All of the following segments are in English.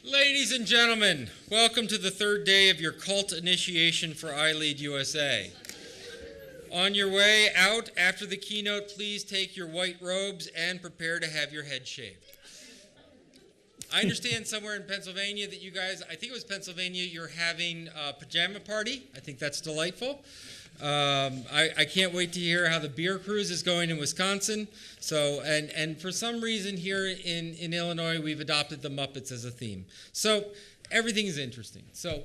Ladies and gentlemen, welcome to the third day of your cult initiation for ILEADUSA. On your way out after the keynote, please take your white robes and prepare to have your head shaved. I understand somewhere in Pennsylvania that you guys, I think it was Pennsylvania, you're having a pajama party. I think that's delightful. I can't wait to hear how the beer cruise is going in Wisconsin. So, and for some reason here in Illinois, we've adopted the Muppets as a theme. So everything is interesting. So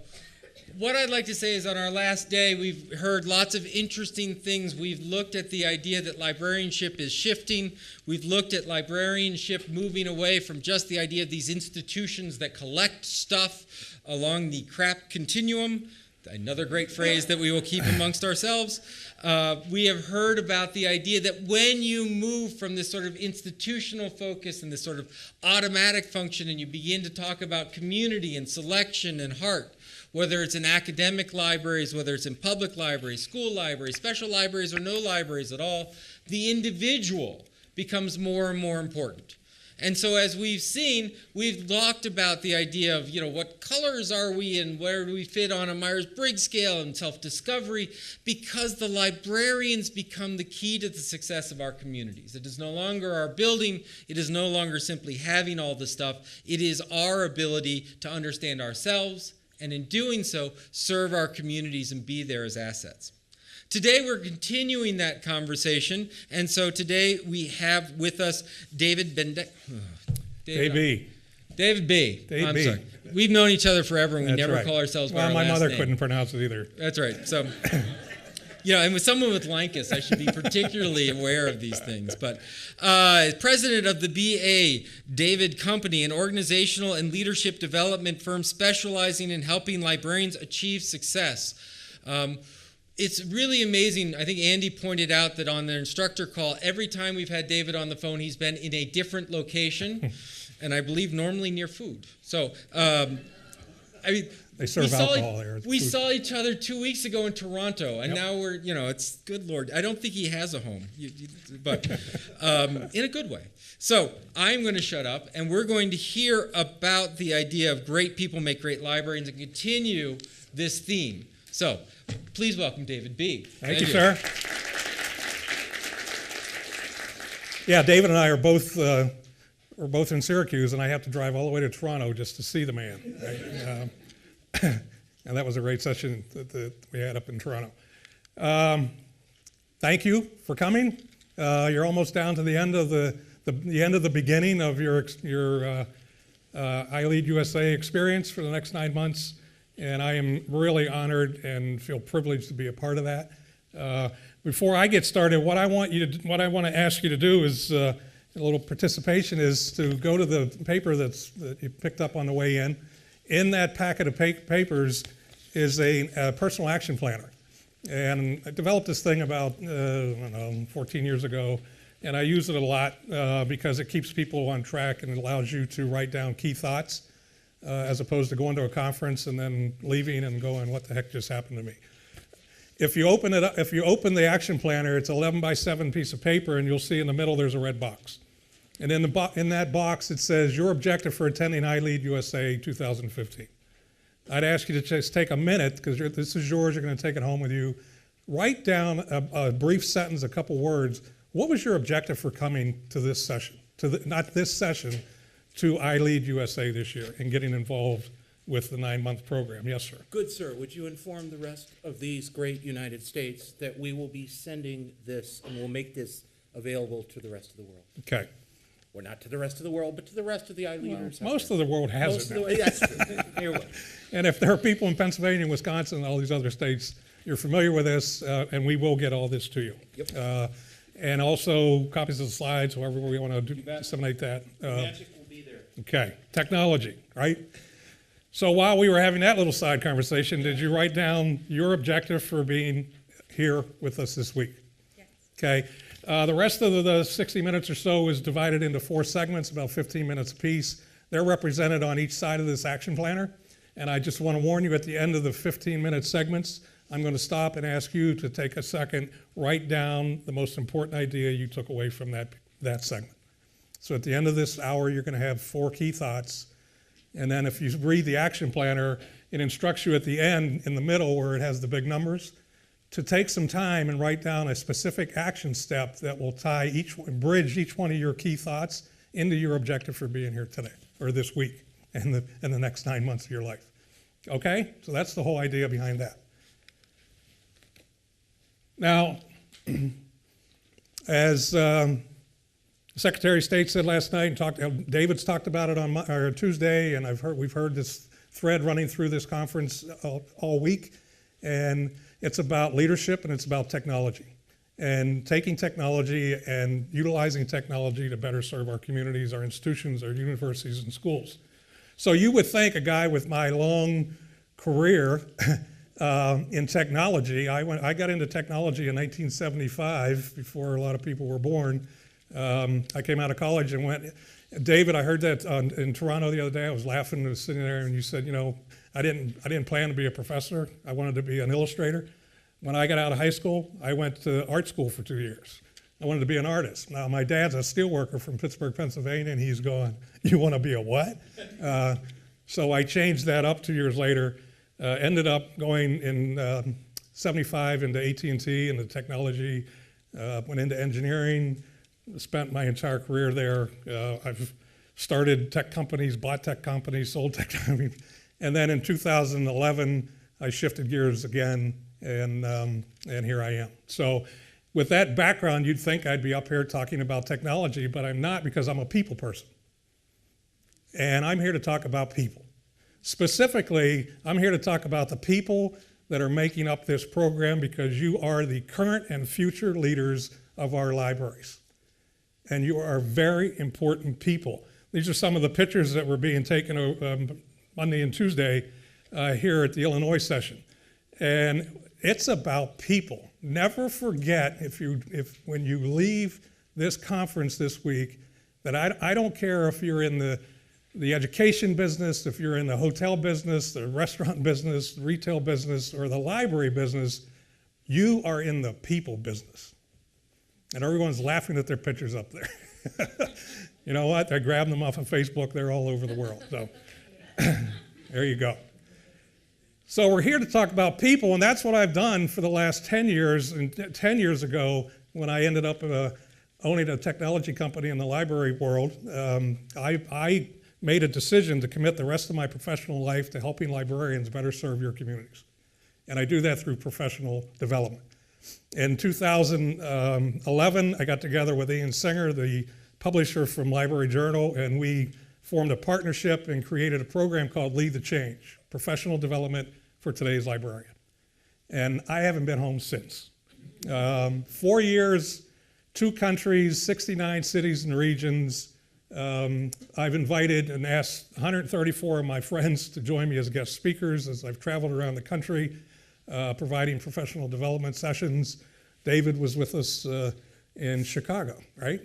what I'd like to say is on our last day, we've heard lots of interesting things. We've looked at the idea that librarianship is shifting. We've looked at librarianship moving away from just the idea of these institutions that collect stuff along the crap continuum. Another great phrase that we will keep amongst ourselves. We have heard about the idea that when you move from this sort of institutional focus and this sort of automatic function and you begin to talk about community and selection and heart, whether it's in academic libraries, whether it's in public libraries, school libraries, special libraries, or no libraries at all, the individual becomes more and more important. And so as we've seen, we've talked about the idea of, what colors are we and where do we fit on a Myers-Briggs scale and self-discovery, because the librarians become the key to the success of our communities. It is no longer our building. It is no longer simply having all the stuff. It is our ability to understand ourselves and in doing so, serve our communities and be there as assets. Today we're continuing that conversation, and so today we have with us David Bendekovic. David B. I'm sorry. We've known each other forever, and we never call ourselves by our last name. Well, my mother couldn't pronounce it either. That's right. So, and with someone with Lankus, I should be particularly aware of these things. But president of the BA David Company, an organizational and leadership development firm specializing in helping librarians achieve success. It's really amazing. I think Andy pointed out that on their instructor call, every time we've had David on the phone, he's been in a different location, and I believe normally near food. So, they serve alcohol there. We saw each other 2 weeks ago in Toronto, and now we're, it's good Lord. I don't think he has a home, but in a good way. So I'm going to shut up, and we're going to hear about the idea of great people make great librarians and continue this theme. So please welcome David B. Thank you, sir. Yeah, David and I are both we're both in Syracuse, and I have to drive all the way to Toronto just to see the man. Right? And that was a great session that we had up in Toronto. Thank you for coming. You're almost down to the end of the end of the beginning of your ILEADUSA experience for the next 9 months. And I am really honored and feel privileged to be a part of that. Before I get started, what I want to ask you to do is a little participation is to go to the paper that you picked up on the way in. In that packet of papers is a personal action planner, and I developed this thing about 14 years ago, and I use it a lot because it keeps people on track and it allows you to write down key thoughts. As opposed to going to a conference and then leaving and going, what the heck just happened to me? If you open it up, if you open the action planner, it's 11 by 7 piece of paper, and you'll see in the middle there's a red box. And in that box it says your objective for attending ILEADUSA 2015. I'd ask you to just take a minute, because this is yours, you're going to take it home with you. Write down a brief sentence, a couple words. What was your objective for coming to this session? Not this session, to ILEADUSA this year and getting involved with the 9-month program. Yes, sir. Good, sir. Would you inform the rest of these great United States that we will be sending this and we'll make this available to the rest of the world? Okay. Or not to the rest of the world, but to the rest of the ILEADers. Well, most of the world has it now. Yes. Here we go. And if there are people in Pennsylvania and Wisconsin and all these other states, you're familiar with this, and we will get all this to you. Yep. And also copies of the slides, however we want to disseminate that. Magic will be there. Okay, technology, right? So while we were having that little side conversation, did you write down your objective for being here with us this week? Yes. Okay. The rest of the 60 minutes or so is divided into 4 segments, about 15 minutes apiece. They're represented on each side of this action planner. And I just want to warn you, at the end of the 15-minute segments, I'm going to stop and ask you to take a second, write down the most important idea you took away from that segment. So at the end of this hour, you're going to have 4 key thoughts, And then if you read the action planner, it instructs you at the end, in the middle where it has the big numbers, to take some time and write down a specific action step that will bridge each one of your key thoughts into your objective for being here today, or this week, and the next 9 months of your life. Okay? So that's the whole idea behind that. Now, as Secretary of State said last night, and David's talked about it on Tuesday, and we've heard this thread running through this conference all week, and it's about leadership and it's about technology, and taking technology and utilizing technology to better serve our communities, our institutions, our universities, and schools. So you would think a guy with my long career in technology, I got into technology in 1975, before a lot of people were born. I came out of college and went, David, I heard that in Toronto the other day. I was laughing, I was sitting there, and you said, you know, I didn't plan to be a professor. I wanted to be an illustrator. When I got out of high school, I went to art school for 2 years. I wanted to be an artist. Now, my dad's a steelworker from Pittsburgh, Pennsylvania, and he's going, you want to be a what? So I changed that up 2 years later, ended up going in 75 into AT&T, into technology, went into engineering, spent my entire career there. I've started tech companies, bought tech companies, sold tech companies. And then in 2011, I shifted gears again, and here I am. So with that background, you'd think I'd be up here talking about technology, but I'm not, because I'm a people person. And I'm here to talk about people. Specifically, I'm here to talk about the people that are making up this program, because you are the current and future leaders of our libraries. And you are very important people. These are some of the pictures that were being taken Monday and Tuesday here at the Illinois session. And it's about people. Never forget, when you leave this conference this week, that I don't care if you're in the education business, if you're in the hotel business, the restaurant business, the retail business, or the library business, you are in the people business. And everyone's laughing at their pictures up there. You know what? I grabbed them off of Facebook. They're all over the world. So there you go. So we're here to talk about people, and that's what I've done for the last 10 years. And 10 years ago, when I ended up owning a technology company in the library world, I made a decision to commit the rest of my professional life to helping librarians better serve your communities. And I do that through professional development. In 2011, I got together with Ian Singer, the publisher from Library Journal, and we formed a partnership and created a program called Lead the Change, professional development for today's librarian. And I haven't been home since. 4 years, 2 countries, 69 cities and regions. I've invited and asked 134 of my friends to join me as guest speakers as I've traveled around the country, providing professional development sessions. David was with us in Chicago, right?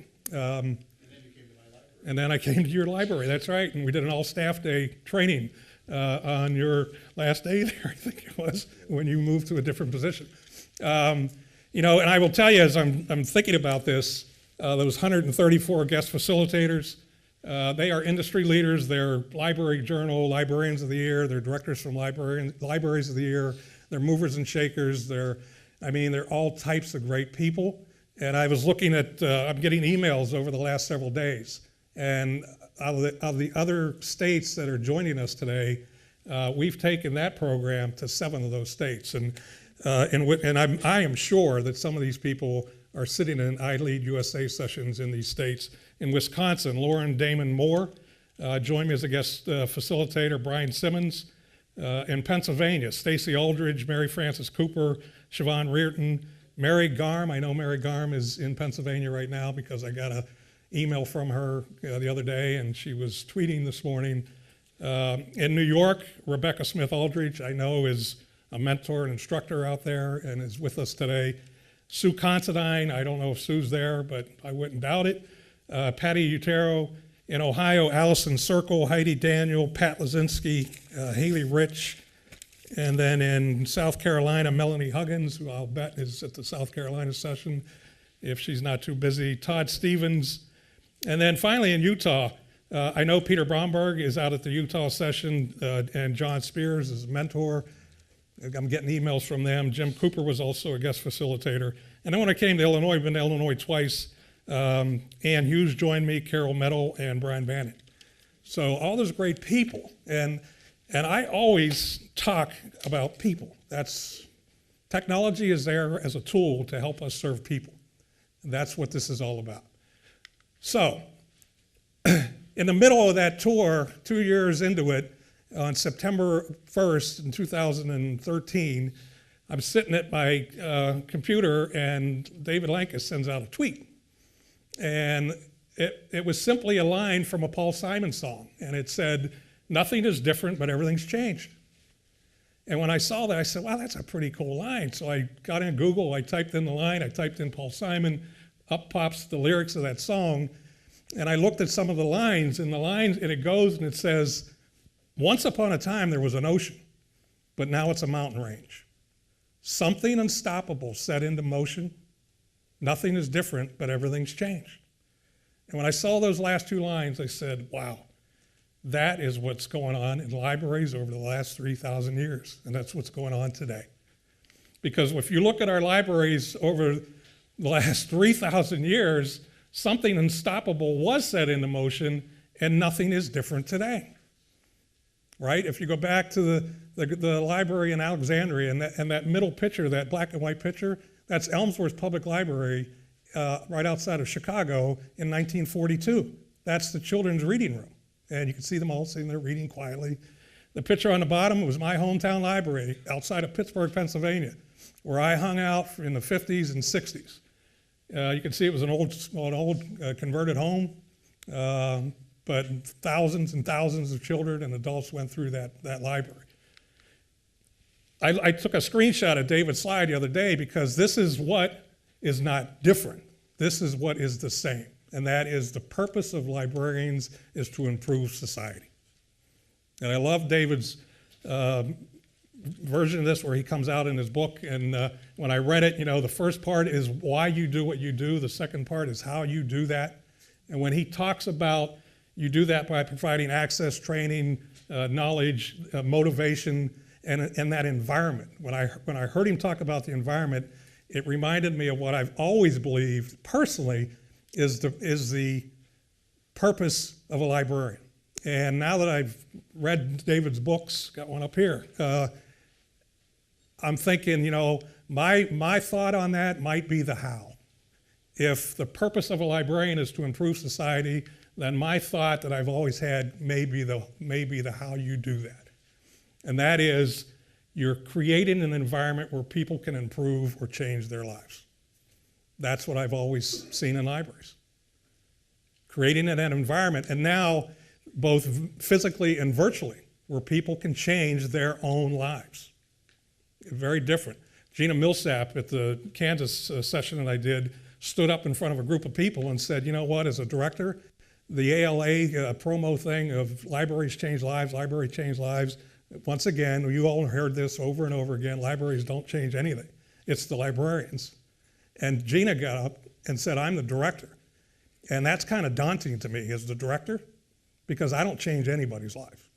And then I came to your library, that's right, and we did an all-staff day training on your last day there, I think it was, when you moved to a different position. You know, and I will tell you, as I'm thinking about this, those 134 guest facilitators, they are industry leaders. They're Library Journal Librarians of the Year. They're directors from Libraries of the Year. They're movers and shakers. They're all types of great people. And I was looking at, I'm getting emails over the last several days. And out of the other states that are joining us today, we've taken that program to 7 of those states. And I am sure that some of these people are sitting in ILEADUSA sessions in these states. In Wisconsin, Lauren Damon Moore joined me as a guest facilitator, Brian Simmons. In Pennsylvania, Stacy Aldridge, Mary Frances Cooper, Siobhan Rearton, Mary Garm. I know Mary Garm is in Pennsylvania right now because I got an email from her the other day, and she was tweeting this morning. In New York, Rebecca Smith Aldridge, I know, is a mentor and instructor out there and is with us today. Sue Considine, I don't know if Sue's there, but I wouldn't doubt it. Patty Utero. In Ohio, Allison Circle, Heidi Daniel, Pat Lazinski, Haley Rich. And then in South Carolina, Melanie Huggins, who I'll bet is at the South Carolina session if she's not too busy. Todd Stevens. And then finally in Utah, I know Peter Bromberg is out at the Utah session, and John Spears is a mentor. I'm getting emails from them. Jim Cooper was also a guest facilitator. And then when I came to Illinois, I've been to Illinois twice. Ann Hughes joined me, Carol Meadow, and Brian Bannon. So all those great people. And I always talk about people. Technology is there as a tool to help us serve people. And that's what this is all about. So in the middle of that tour, 2 years into it, on September 1st in 2013, I'm sitting at my computer and David Lankus sends out a tweet. And it was simply a line from a Paul Simon song. And it said, "Nothing is different, but everything's changed." And when I saw that, I said, wow, that's a pretty cool line. So I got in Google, I typed in the line, I typed in Paul Simon, up pops the lyrics of that song. And I looked at some of the lines, and it goes and it says, "Once upon a time there was an ocean, but now it's a mountain range. Something unstoppable set into motion. Nothing is different, but everything's changed." And when I saw those last two lines, I said, wow, that is what's going on in libraries over the last 3,000 years, and that's what's going on today. Because if you look at our libraries over the last 3,000 years, something unstoppable was set into motion, and nothing is different today. Right? If you go back to the library in Alexandria, and that middle picture, that black and white picture, that's Elmsworth Public Library right outside of Chicago in 1942. That's the children's reading room. And you can see them all sitting there reading quietly. The picture on the bottom was my hometown library outside of Pittsburgh, Pennsylvania, where I hung out in the 50s and 60s. You can see it was an old converted home, but thousands and thousands of children and adults went through that library. I took a screenshot of David's slide the other day because this is what is not different. This is what is the same. And that is the purpose of librarians is to improve society. And I love David's version of this where he comes out in his book. And when I read it, the first part is why you do what you do. The second part is how you do that. And when he talks about you do that by providing access, training, knowledge, motivation, and that environment. When I heard him talk about the environment, it reminded me of what I've always believed personally is the purpose of a librarian. And now that I've read David's books, got one up here, I'm thinking, my thought on that might be the how. If the purpose of a librarian is to improve society, then my thought that I've always had may be the how you do that. And that is, you're creating an environment where people can improve or change their lives. That's what I've always seen in libraries. Creating an environment, and now both physically and virtually, where people can change their own lives. Very different. Gina Millsap at the Kansas session that I did stood up in front of a group of people and said, you know what, as a director, the ALA promo thing of libraries change lives, once again, you all heard this over and over again, libraries don't change anything. It's the librarians. And Gina got up and said, I'm the director. And that's kind of daunting to me as the director because I don't change anybody's life.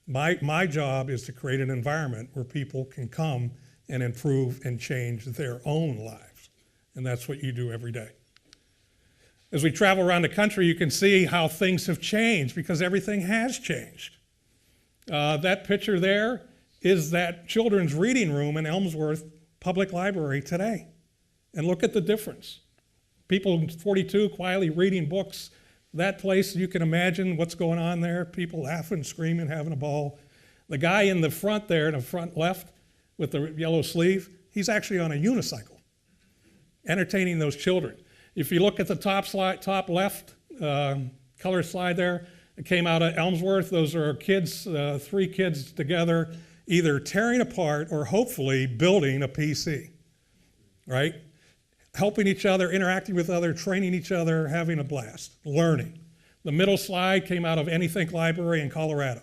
My job is to create an environment where people can come and improve and change their own lives. And that's what you do every day. As we travel around the country, you can see how things have changed because everything has changed. That picture there is that children's reading room in Elmsworth Public Library today. And look at the difference. People 42 quietly reading books. That place, you can imagine what's going on there. People laughing, screaming, having a ball. The guy in the front there, in the front left with the yellow sleeve, he's actually on a unicycle, entertaining those children. If you look at the top left color slide there, it came out of Elmsworth. Those are kids, 3 kids together, either tearing apart or hopefully building a PC, right? Helping each other, interacting with others, training each other, having a blast, learning. The middle slide came out of Anythink Library in Colorado,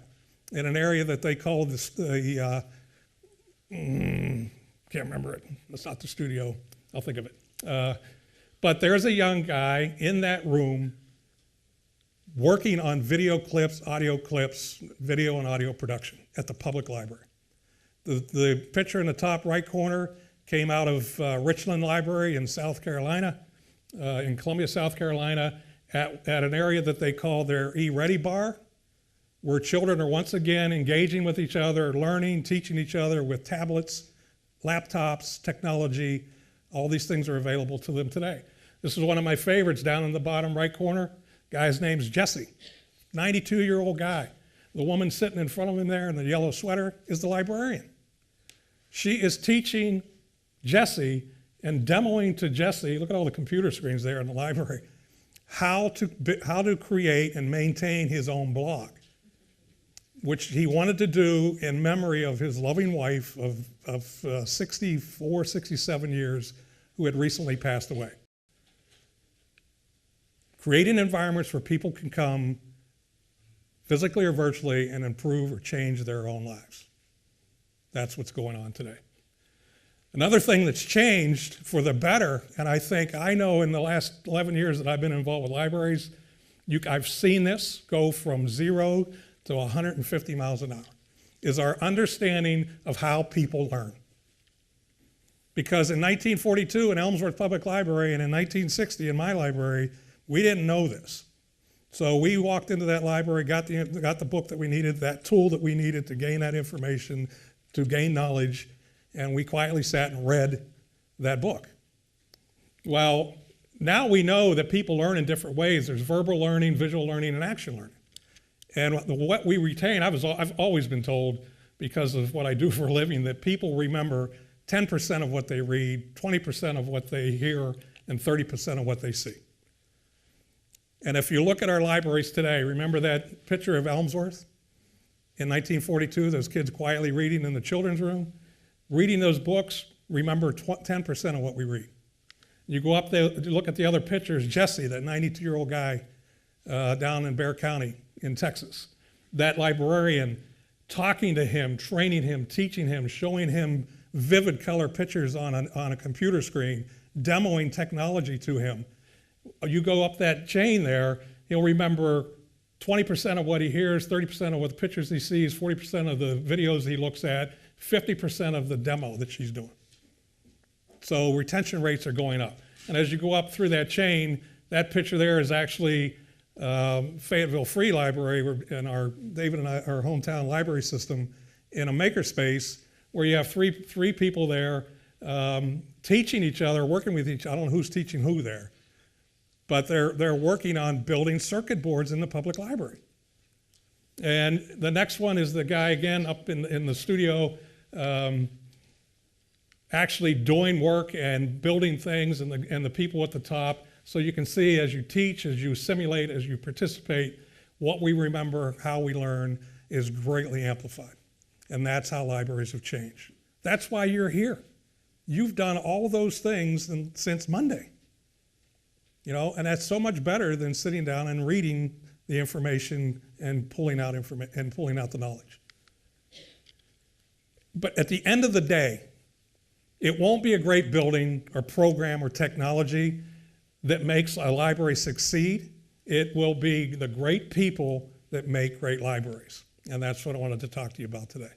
in an area that they called can't remember it. It's not the studio. I'll think of it. But there's a young guy in that room working on video clips, audio clips, video and audio production at the public library. The picture in the top right corner came out of Richland Library in South Carolina, in Columbia, South Carolina, at an area that they call their E-Ready Bar, where children are once again engaging with each other, learning, teaching each other with tablets, laptops, technology. All these things are available to them today. This is one of my favorites down in the bottom right corner. Guy's name's Jesse, 92-year-old guy. The woman sitting in front of him there in the yellow sweater is the librarian. She is teaching Jesse and demoing to Jesse, look at all the computer screens there in the library, how to create and maintain his own blog, which he wanted to do in memory of his loving wife of 64, 67 years, who had recently passed away. Creating environments where people can come physically or virtually and improve or change their own lives. That's what's going on today. Another thing that's changed for the better, and I know in the last 11 years that I've been involved with libraries, I've seen this go from 0 to 150 miles an hour, is our understanding of how people learn. Because in 1942 in Elmsworth Public Library and in 1960 in my library, we didn't know this. So we walked into that library, got the book that we needed, that tool that we needed to gain that information, to gain knowledge, and we quietly sat and read that book. Well, now we know that people learn in different ways. There's verbal learning, visual learning, and action learning. And what we retain, I've always been told, because of what I do for a living, that people remember 10% of what they read, 20% of what they hear, and 30% of what they see. And if you look at our libraries today, remember that picture of Elmsworth? In 1942, those kids quietly reading in the children's room. Reading those books, remember 10% of what we read. You go up there, look at the other pictures, Jesse, that 92-year-old guy down in Bexar County in Texas. That librarian, talking to him, training him, teaching him, showing him vivid color pictures on a computer screen, demoing technology to him. You go up that chain there, he'll remember 20% of what he hears, 30% of what the pictures he sees, 40% of the videos he looks at, 50% of the demo that she's doing. So retention rates are going up. And as you go up through that chain, that picture there is actually Fayetteville Free Library and David and our hometown library system in a makerspace where you have three people there teaching each other, working with each other. I don't know who's teaching who there. But they're working on building circuit boards in the public library. And the next one is the guy, again, up in the studio, actually doing work and building things, and the people at the top. So you can see as you teach, as you simulate, as you participate, what we remember, how we learn is greatly amplified. And that's how libraries have changed. That's why you're here. You've done all those things since Monday. And that's so much better than sitting down and reading the information and pulling out the knowledge. But at the end of the day, it won't be a great building or program or technology that makes a library succeed. It will be the great people that make great libraries. And that's what I wanted to talk to you about today.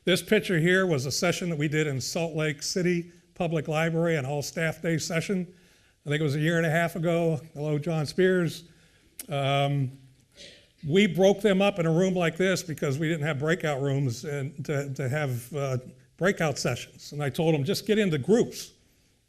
This picture here was a session that we did in Salt Lake City Public Library, an all-staff day session. I think it was a year and a half ago. Hello, John Spears. We broke them up in a room like this because we didn't have breakout rooms and to have breakout sessions. And I told them, just get into groups.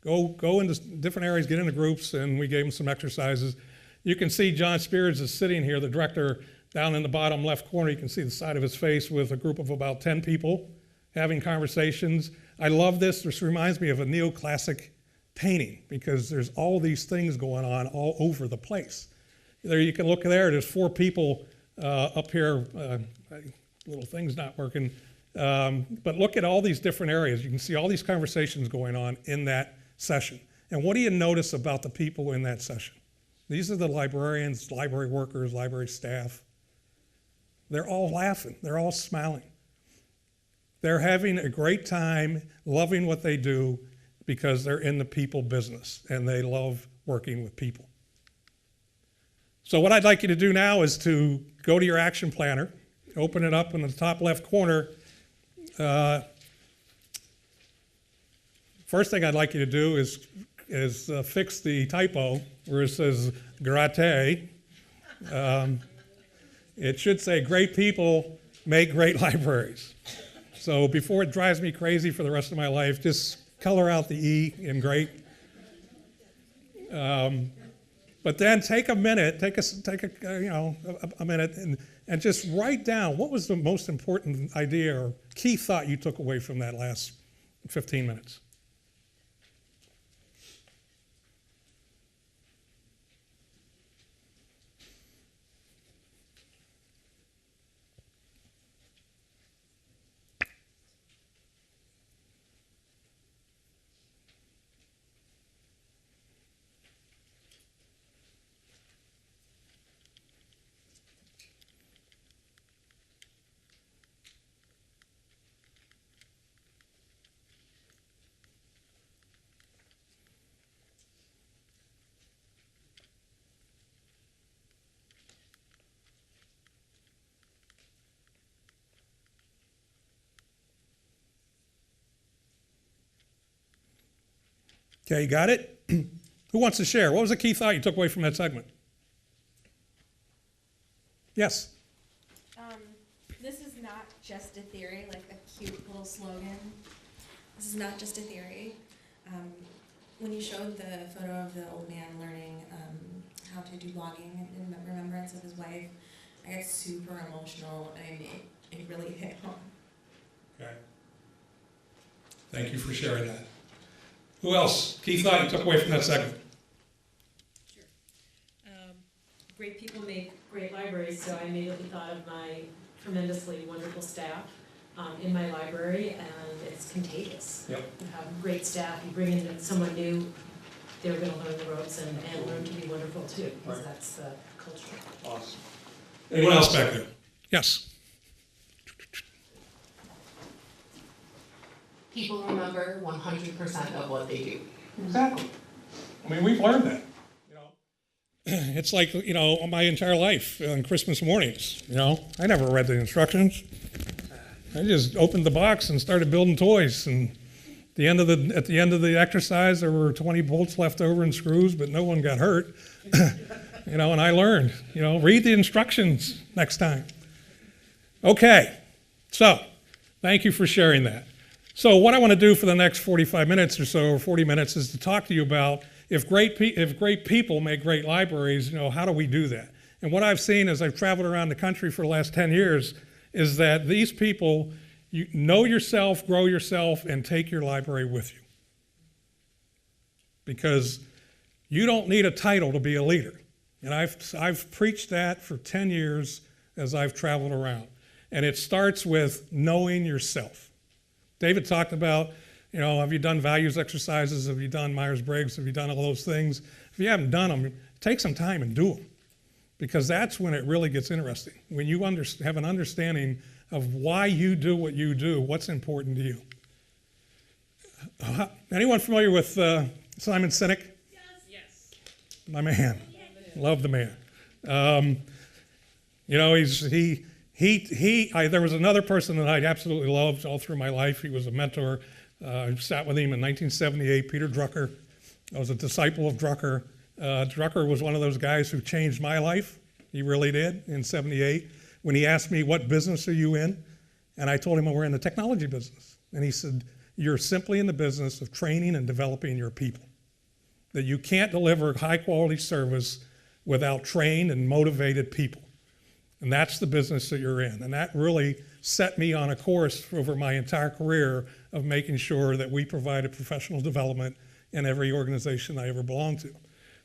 Go into different areas, get into groups, and we gave them some exercises. You can see John Spears is sitting here, the director, down in the bottom left corner. You can see the side of his face with a group of about 10 people having conversations. I love this. This reminds me of a neoclassic painting because there's all these things going on all over the place. There you can look there, there's 4 people up here, little thing's not working, but look at all these different areas. You can see all these conversations going on in that session. And what do you notice about the people in that session? These are the librarians, library workers, library staff. They're all laughing, they're all smiling. They're having a great time, loving what they do, because they're in the people business and they love working with people. So what I'd like you to do now is to go to your action planner, open it up in the top left corner. First thing I'd like you to do is fix the typo where it says grate. It should say great people make great libraries. So before it drives me crazy for the rest of my life, just color out the E in great. But then take a minute, take a minute and just write down what was the most important idea or key thought you took away from that last 15 minutes. Okay, you got it? Who wants to share? What was the key thought you took away from that segment? Yes? This is not just a theory, like a cute little slogan. This is not just a theory. When you showed the photo of the old man learning how to do logging in remembrance of his wife, I got super emotional, and it really hit home. Okay. Thank you for sharing that. Who else? Key thought you took away from that segment? Sure. Great people make great libraries, so I immediately thought of my tremendously wonderful staff in my library, and it's contagious. Yep. You have great staff, you bring in someone new, they're going to learn the ropes and learn to be wonderful too, because Right. that's the culture. Awesome. Anyone else back there? Yes. People remember 100% of what they do. Exactly. I mean, we've learned that. It's like, my entire life on Christmas mornings, I never read the instructions. I just opened the box and started building toys. And at the end of the exercise, there were 20 bolts left over and screws, but no one got hurt. And I learned, read the instructions next time. Okay, so thank you for sharing that. So what I want to do for the next 45 minutes or so, or 40 minutes, is to talk to you about if great people make great libraries, how do we do that? And what I've seen as I've traveled around the country for the last 10 years is that these people, you know yourself, grow yourself, and take your library with you. Because you don't need a title to be a leader. And I've preached that for 10 years as I've traveled around. And it starts with knowing yourself. David talked about, have you done values exercises? Have you done Myers-Briggs? Have you done all those things? If you haven't done them, take some time and do them. Because that's when it really gets interesting. When you have an understanding of why you do what you do, what's important to you. Anyone familiar with Simon Sinek? Yes. My man. Love the man. There was another person that I absolutely loved all through my life. He was a mentor. I sat with him in 1978, Peter Drucker. I was a disciple of Drucker. Drucker was one of those guys who changed my life. He really did in 78 when he asked me, what business are you in? And I told him, we're in the technology business. And he said, you're simply in the business of training and developing your people. That you can't deliver high quality service without trained and motivated people. And that's the business that you're in. And that really set me on a course over my entire career of making sure that we provided professional development in every organization I ever belonged to.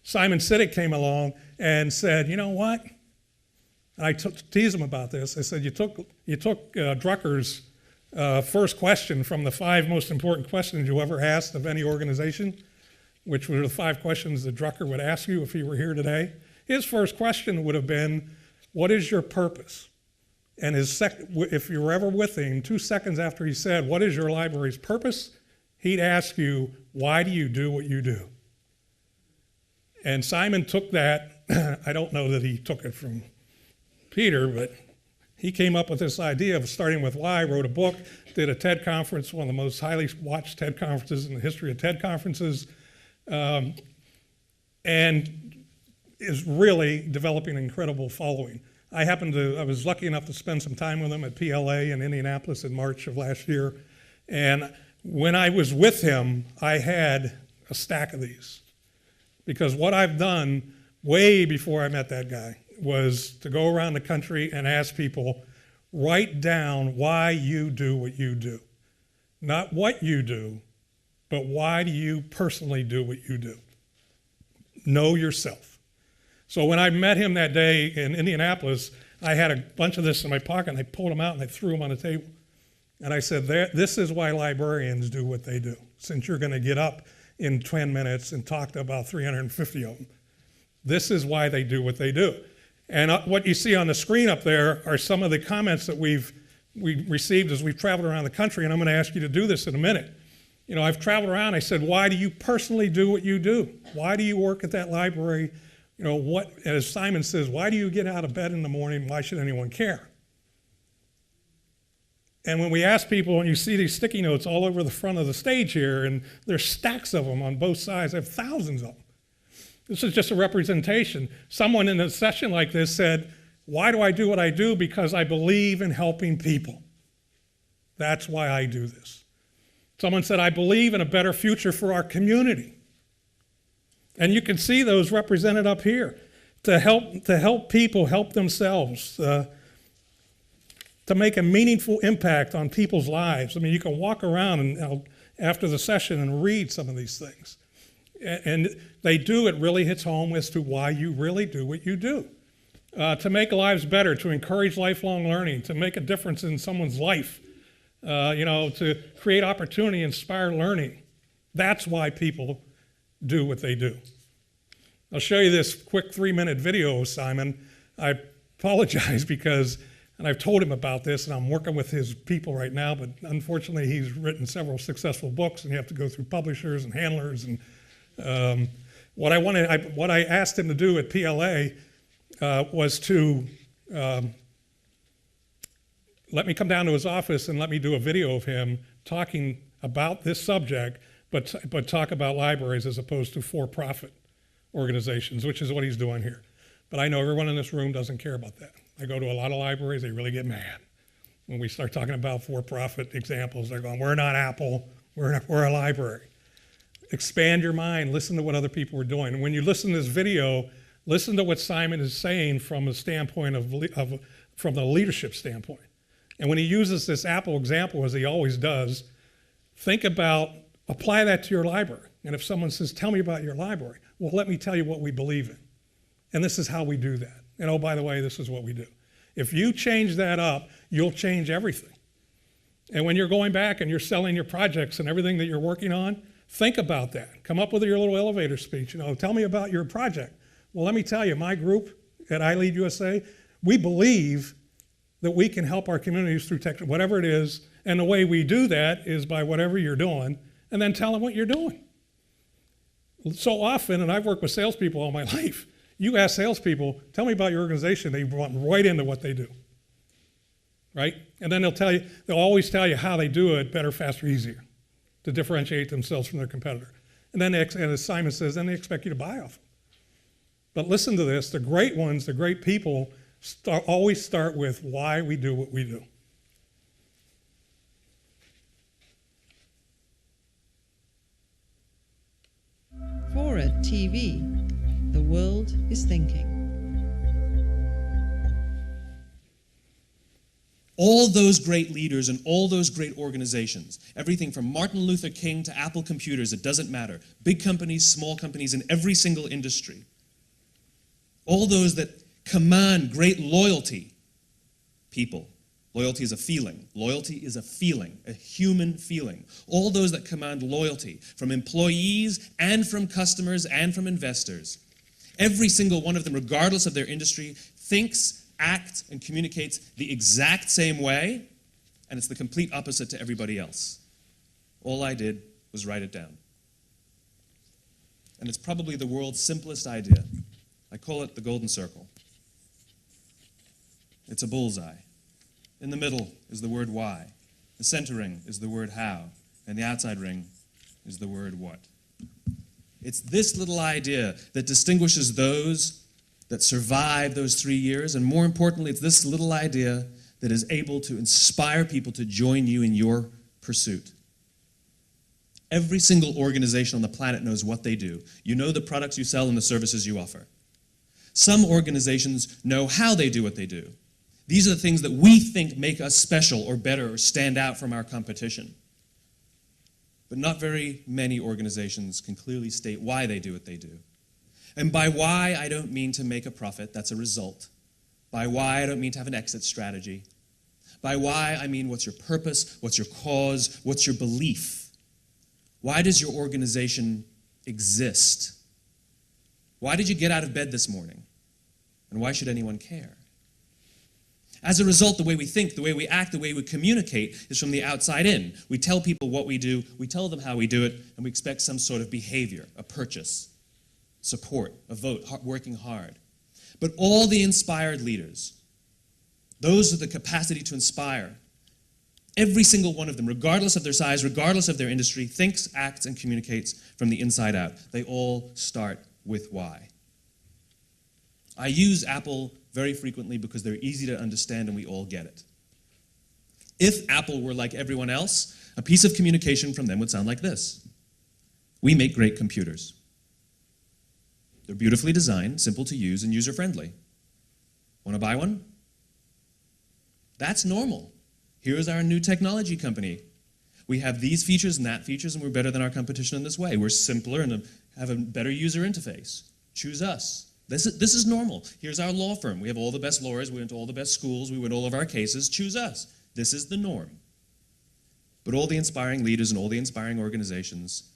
Simon Sinek came along and said, you know what? And I teased him about this. I said, you took Drucker's first question from the 5 most important questions you ever asked of any organization, which were the 5 questions that Drucker would ask you if he were here today. His first question would have been, what is your purpose? And if you were ever with him, 2 seconds after he said, what is your library's purpose? He'd ask you, why do you do what you do? And Simon took that I don't know that he took it from Peter, but he came up with this idea of starting with why, wrote a book, did a TED conference, one of the most highly watched TED conferences in the history of TED conferences, and is really developing an incredible following. I was lucky enough to spend some time with him at PLA in Indianapolis in March of last year. And when I was with him, I had a stack of these. Because what I've done way before I met that guy was to go around the country and ask people, write down why you do what you do. Not what you do, but why do you personally do what you do? Know yourself. So when I met him that day in Indianapolis, I had a bunch of this in my pocket, and I pulled them out and I threw them on the table. And I said, this is why librarians do what they do, since you're going to get up in 10 minutes and talk to about 350 of them. This is why they do what they do. And what you see on the screen up there are some of the comments that we received as we've traveled around the country, and I'm going to ask you to do this in a minute. You know, I've traveled around, I said, why do you personally do what you do? Why do you work at that library? You know, as Simon says, why do you get out of bed in the morning? Why should anyone care? And when we ask people, and you see these sticky notes all over the front of the stage here, and there's stacks of them on both sides, I have thousands of them. This is just a representation. Someone in a session like this said, why do I do what I do? Because I believe in helping people. That's why I do this. Someone said, I believe in a better future for our community. And you can see those represented up here to help people help themselves, to make a meaningful impact on people's lives. I mean, you can walk around and after the session and read some of these things. And they do, it really hits home as to why you really do what you do. To make lives better, to encourage lifelong learning, to make a difference in someone's life, to create opportunity, inspire learning. That's why people do what they do. I'll show you this quick 3-minute video of Simon. I apologize because, and I've told him about this, and I'm working with his people right now, but unfortunately he's written several successful books, and you have to go through publishers and handlers. And what I asked him to do at PLA was to let me come down to his office and let me do a video of him talking about this subject, but talk about libraries as opposed to for-profit organizations, which is what he's doing here. But I know everyone in this room doesn't care about that. I go to a lot of libraries, they really get mad when we start talking about for-profit examples. They're going, we're not Apple, we're a library. Expand your mind, listen to what other people are doing. And when you listen to this video, listen to what Simon is saying from a standpoint from the leadership standpoint. And when he uses this Apple example, as he always does, think about, apply that to your library. And if someone says, tell me about your library, well, let me tell you what we believe in. And this is how we do that. And oh, by the way, this is what we do. If you change that up, you'll change everything. And when you're going back and you're selling your projects and everything that you're working on, think about that. Come up with your little elevator speech. Tell me about your project. Well, let me tell you, my group at ILEADUSA, we believe that we can help our communities through tech, whatever it is. And the way we do that is by whatever you're doing, and then tell them what you're doing. So often, and I've worked with salespeople all my life, you ask salespeople, tell me about your organization, they run right into what they do, right? And then they'll always tell you how they do it better, faster, easier, to differentiate themselves from their competitor. And then, and as Simon says, then they expect you to buy off them. But listen to this, the great ones, the great people, always start with why we do what we do. Fora TV, the world is thinking. All those great leaders and all those great organizations, everything from Martin Luther King to Apple Computers, it doesn't matter. Big companies, small companies in every single industry. All those that command great loyalty, people. Loyalty is a feeling. Loyalty is a feeling, a human feeling. All those that command loyalty from employees and from customers and from investors. Every single one of them, regardless of their industry, thinks, acts, and communicates the exact same way, and it's the complete opposite to everybody else. All I did was write it down. And it's probably the world's simplest idea. I call it the golden circle. It's a bullseye. In the middle is the word why. The center ring is the word how. And the outside ring is the word what. It's this little idea that distinguishes those that survive those 3 years, and more importantly, it's this little idea that is able to inspire people to join you in your pursuit. Every single organization on the planet knows what they do. You know the products you sell and the services you offer. Some organizations know how they do what they do. These are the things that we think make us special or better or stand out from our competition. But not very many organizations can clearly state why they do what they do. And by why, I don't mean to make a profit, that's a result. By why, I don't mean to have an exit strategy. By why, I mean what's your purpose, what's your cause, what's your belief? Why does your organization exist? Why did you get out of bed this morning? And why should anyone care? As a result, the way we think, the way we act, the way we communicate is from the outside in. We tell people what we do, we tell them how we do it, and we expect some sort of behavior, a purchase, support, a vote, working hard. But all the inspired leaders, those with the capacity to inspire, every single one of them, regardless of their size, regardless of their industry, thinks, acts, and communicates from the inside out. They all start with why. I use Apple very frequently because they're easy to understand and we all get it. If Apple were like everyone else, a piece of communication from them would sound like this. We make great computers. They're beautifully designed, simple to use, and user-friendly. Want to buy one? That's normal. Here's our new technology company. We have these features and that features, and we're better than our competition in this way. We're simpler and have a better user interface. Choose us. This is normal. Here's our law firm. We have all the best lawyers. We went to all the best schools. We win all of our cases. Choose us. This is the norm. But all the inspiring leaders and all the inspiring organizations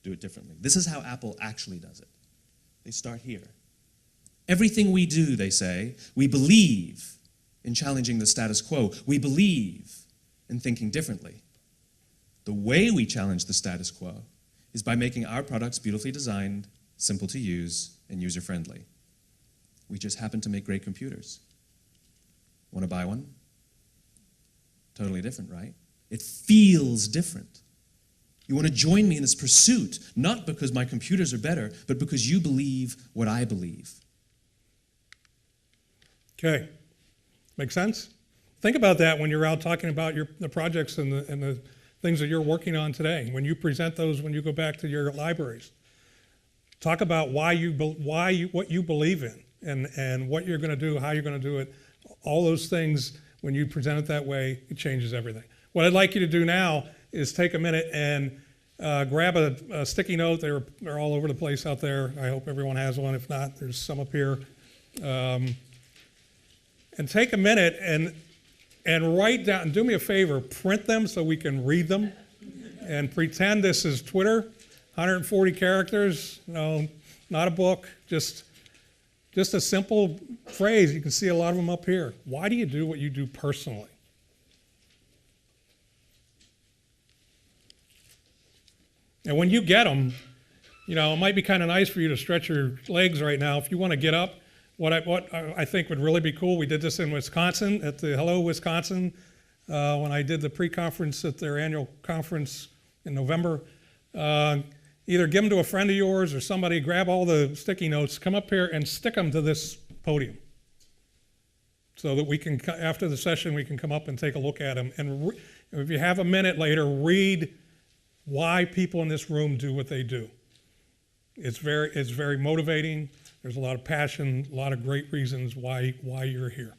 do it differently. This is how Apple actually does it. They start here. Everything we do, they say, we believe in challenging the status quo. We believe in thinking differently. The way we challenge the status quo is by making our products beautifully designed, simple to use, and user-friendly. We just happen to make great computers. Want to buy one? Totally different, right? It feels different. You want to join me in this pursuit, not because my computers are better, but because you believe what I believe. Okay. Make sense? Think about that when you're out talking about the projects and the things that you're working on today. When you present those, when you go back to your libraries. Talk about what you believe in and what you're going to do, how you're going to do it. All those things, when you present it that way, it changes everything. What I'd like you to do now is take a minute and grab a sticky note. They're all over the place out there. I hope everyone has one. If not, there's some up here. And take a minute and write down, do me a favor, print them so we can read them and pretend this is Twitter. 140 characters, no, not a book, just a simple phrase. You can see a lot of them up here. Why do you do what you do personally? And when you get them, it might be kind of nice for you to stretch your legs right now. If you want to get up, what I think would really be cool, we did this in Wisconsin, at the Hello Wisconsin, when I did the pre-conference at their annual conference in November. Either give them to a friend of yours or somebody, grab all the sticky notes, come up here and stick them to this podium so that we can, after the session, we can come up and take a look at them. And if you have a minute later, read why people in this room do what they do. It's very motivating. There's a lot of passion, a lot of great reasons why you're here.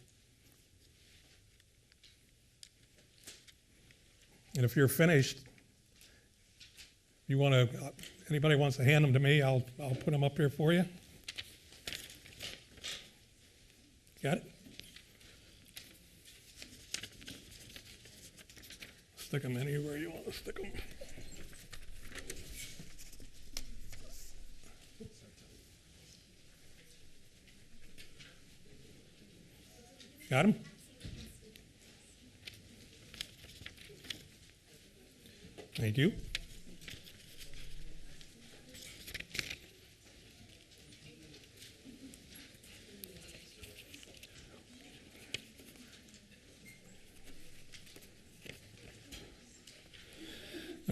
And if you're finished, anybody wants to hand them to me, I'll put them up here for you. Got it? Stick them anywhere you want to stick them. Got them? Thank you.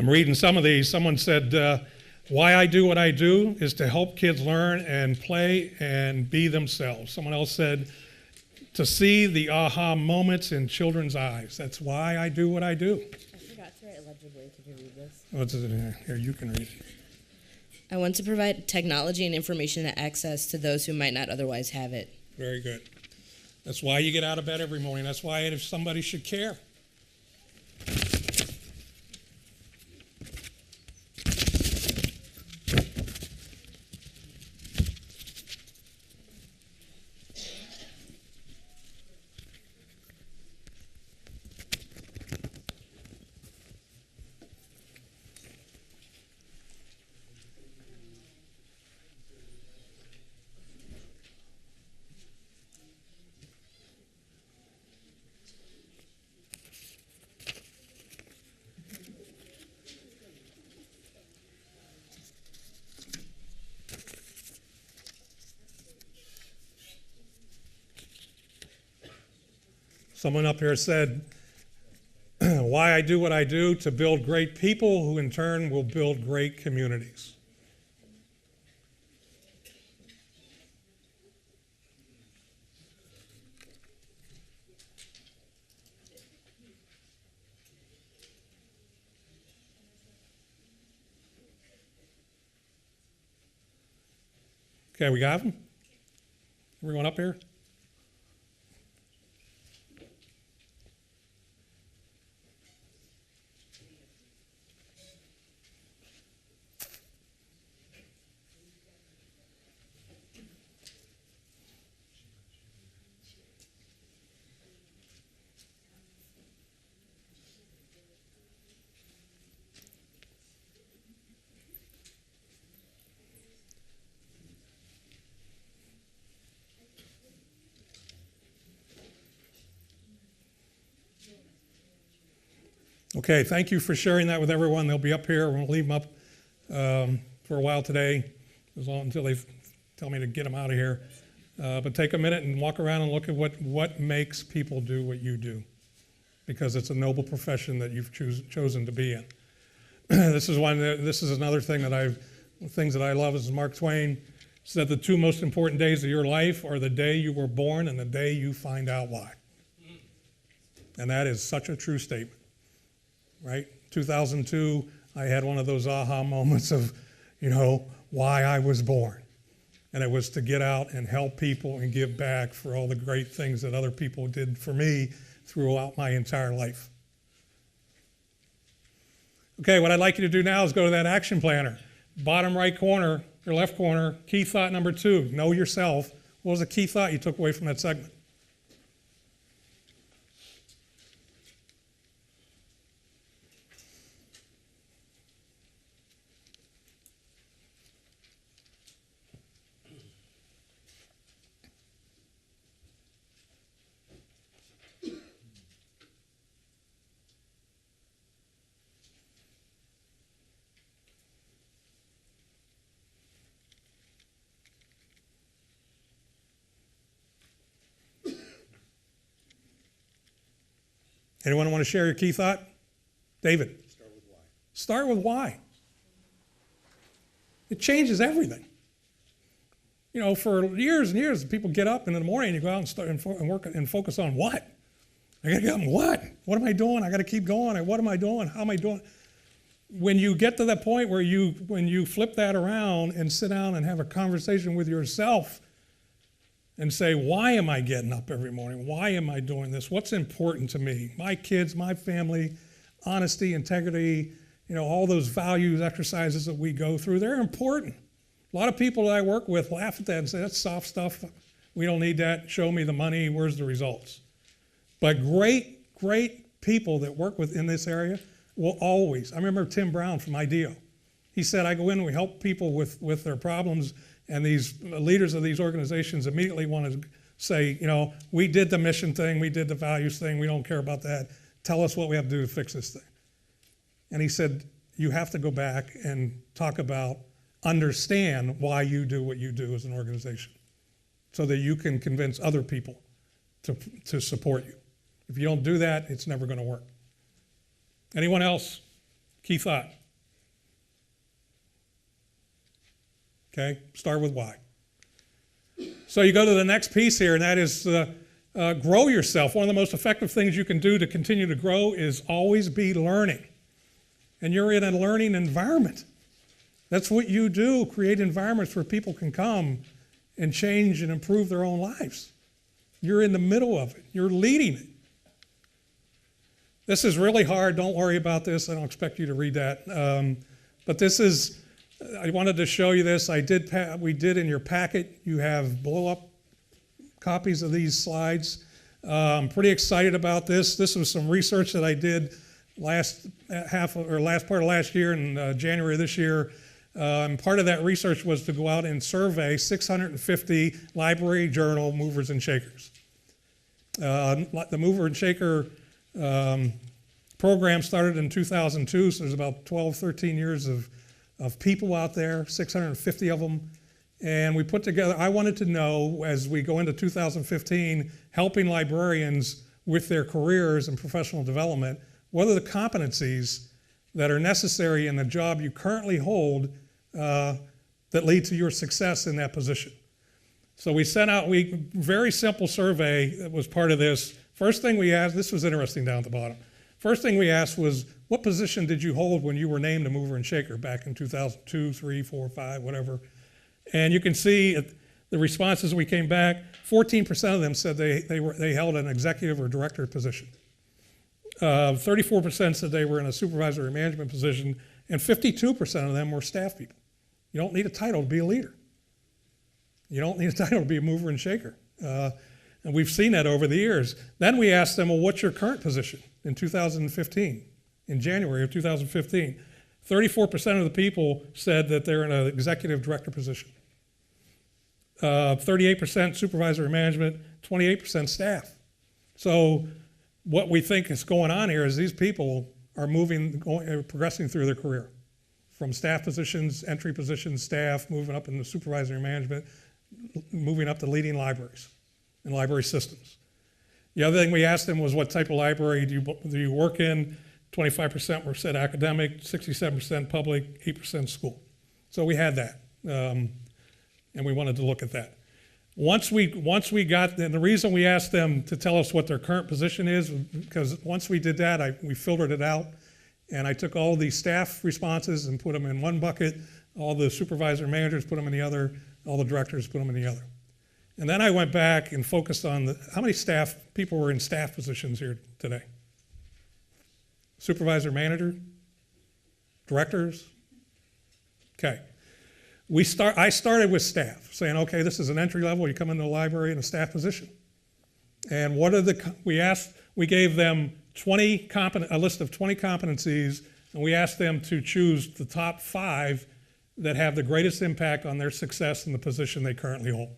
I'm reading some of these. Someone said, why I do what I do is to help kids learn and play and be themselves. Someone else said, to see the aha moments in children's eyes. That's why I do what I do. I forgot to write legibly. Could you read this? What's it in here? Here, you can read it. I want to provide technology and information and access to those who might not otherwise have it. Very good. That's why you get out of bed every morning. That's why if somebody should care. Someone up here said, why I do what I do, to build great people who in turn will build great communities. Okay, we got them? Everyone up here? Okay, thank you for sharing that with everyone. They'll be up here. We're going to leave them up for a while today, as long until they tell me to get them out of here. But take a minute and walk around and look at what makes people do what you do, because it's a noble profession that you've chosen to be in. This is another thing things that I love is Mark Twain said the two most important days of your life are the day you were born and the day you find out why. And that is such a true statement. Right? 2002, I had one of those aha moments of, why I was born. And it was to get out and help people and give back for all the great things that other people did for me throughout my entire life. Okay, what I'd like you to do now is go to that action planner. Bottom right corner, or left corner, key thought number 2, know yourself. What was the key thought you took away from that segment? Anyone want to share your key thought? David. Start with why. Start with why. It changes everything. For years and years, people get up and in the morning you go out and start and work and focus on what? I got to get up and what? What am I doing? I got to keep going. What am I doing? How am I doing? When you get to that point where when you flip that around and sit down and have a conversation with yourself and say, why am I getting up every morning? Why am I doing this? What's important to me? My kids, my family, honesty, integrity, all those values, exercises that we go through, they're important. A lot of people that I work with laugh at that and say, that's soft stuff. We don't need that. Show me the money. Where's the results? But great, great people that work in this area will always. I remember Tim Brown from IDEO. He said, I go in and we help people with their problems, and these leaders of these organizations immediately want to say, we did the mission thing, we did the values thing, we don't care about that. Tell us what we have to do to fix this thing. And he said, you have to go back and talk about, understand why you do what you do as an organization so that you can convince other people to support you. If you don't do that, it's never going to work. Anyone else? Key thought. Okay, start with why. So you go to the next piece here, and that is grow yourself. One of the most effective things you can do to continue to grow is always be learning. And you're in a learning environment. That's what you do, create environments where people can come and change and improve their own lives. You're in the middle of it. You're leading it. This is really hard. Don't worry about this. I don't expect you to read that. But this is, I wanted to show you this. We did in your packet. You have blow-up copies of these slides. I'm pretty excited about this. This was some research that I did last part of last year and January of this year. And part of that research was to go out and survey 650 library journal movers and shakers. The mover and shaker program started in 2002, so there's about 12, 13 years of people out there, 650 of them. And we put together, I wanted to know, as we go into 2015, helping librarians with their careers and professional development, what are the competencies that are necessary in the job you currently hold that lead to your success in that position. So we sent out, very simple survey that was part of this. First thing we asked, this was interesting down at the bottom. First thing we asked was, what position did you hold when you were named a mover and shaker back in 2002, 3, 4, 5, whatever? And you can see the responses we came back, 14% of them said they held an executive or director position. 34% said they were in a supervisory management position, and 52% of them were staff people. You don't need a title to be a leader. You don't need a title to be a mover and shaker. And we've seen that over the years. Then we asked them, well, what's your current position in 2015, in January of 2015? 34% of the people said that they're in an executive director position. 38% supervisory management, 28% staff. So what we think is going on here is these people are progressing through their career. From staff positions, entry positions, staff, moving up into supervisory management, moving up to leading libraries and library systems. The other thing we asked them was, what type of library do you work in? 25% were said academic, 67% public, 8% school. So we had that, and we wanted to look at that. Once we got, and the reason we asked them to tell us what their current position is, because once we did that, we filtered it out, and I took all these staff responses and put them in one bucket, all the supervisor managers put them in the other, all the directors put them in the other. And then I went back and focused on how many people were in staff positions here today? Supervisor manager? Directors? Okay. I started with staff, saying, okay, this is an entry level, you come into the library in a staff position. And we gave them a list of 20 competencies, and we asked them to choose the top 5 that have the greatest impact on their success in the position they currently hold.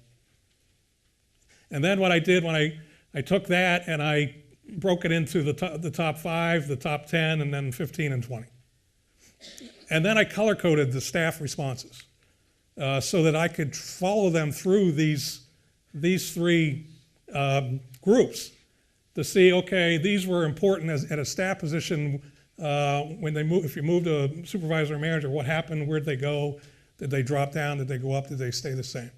And then what I did when I took that and I broke it into the top 5, the top 10, and then 15 and 20. And then I color-coded the staff responses so that I could follow them through these 3 groups to see, okay, these were important at a staff position. If you moved to a supervisor or manager, what happened? Where'd they go? Did they drop down? Did they go up? Did they stay the same?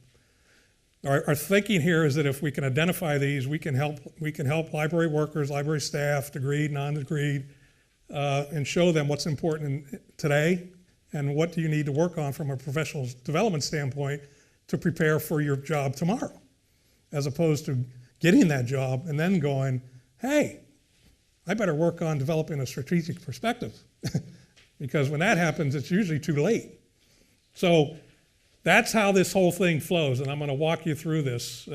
Our thinking here is that if we can identify these, we can help library workers, library staff, degreed, non-degreed, and show them what's important today and what do you need to work on from a professional development standpoint to prepare for your job tomorrow, as opposed to getting that job and then going, hey, I better work on developing a strategic perspective because when that happens, it's usually too late. So that's how this whole thing flows, and I'm going to walk you through this.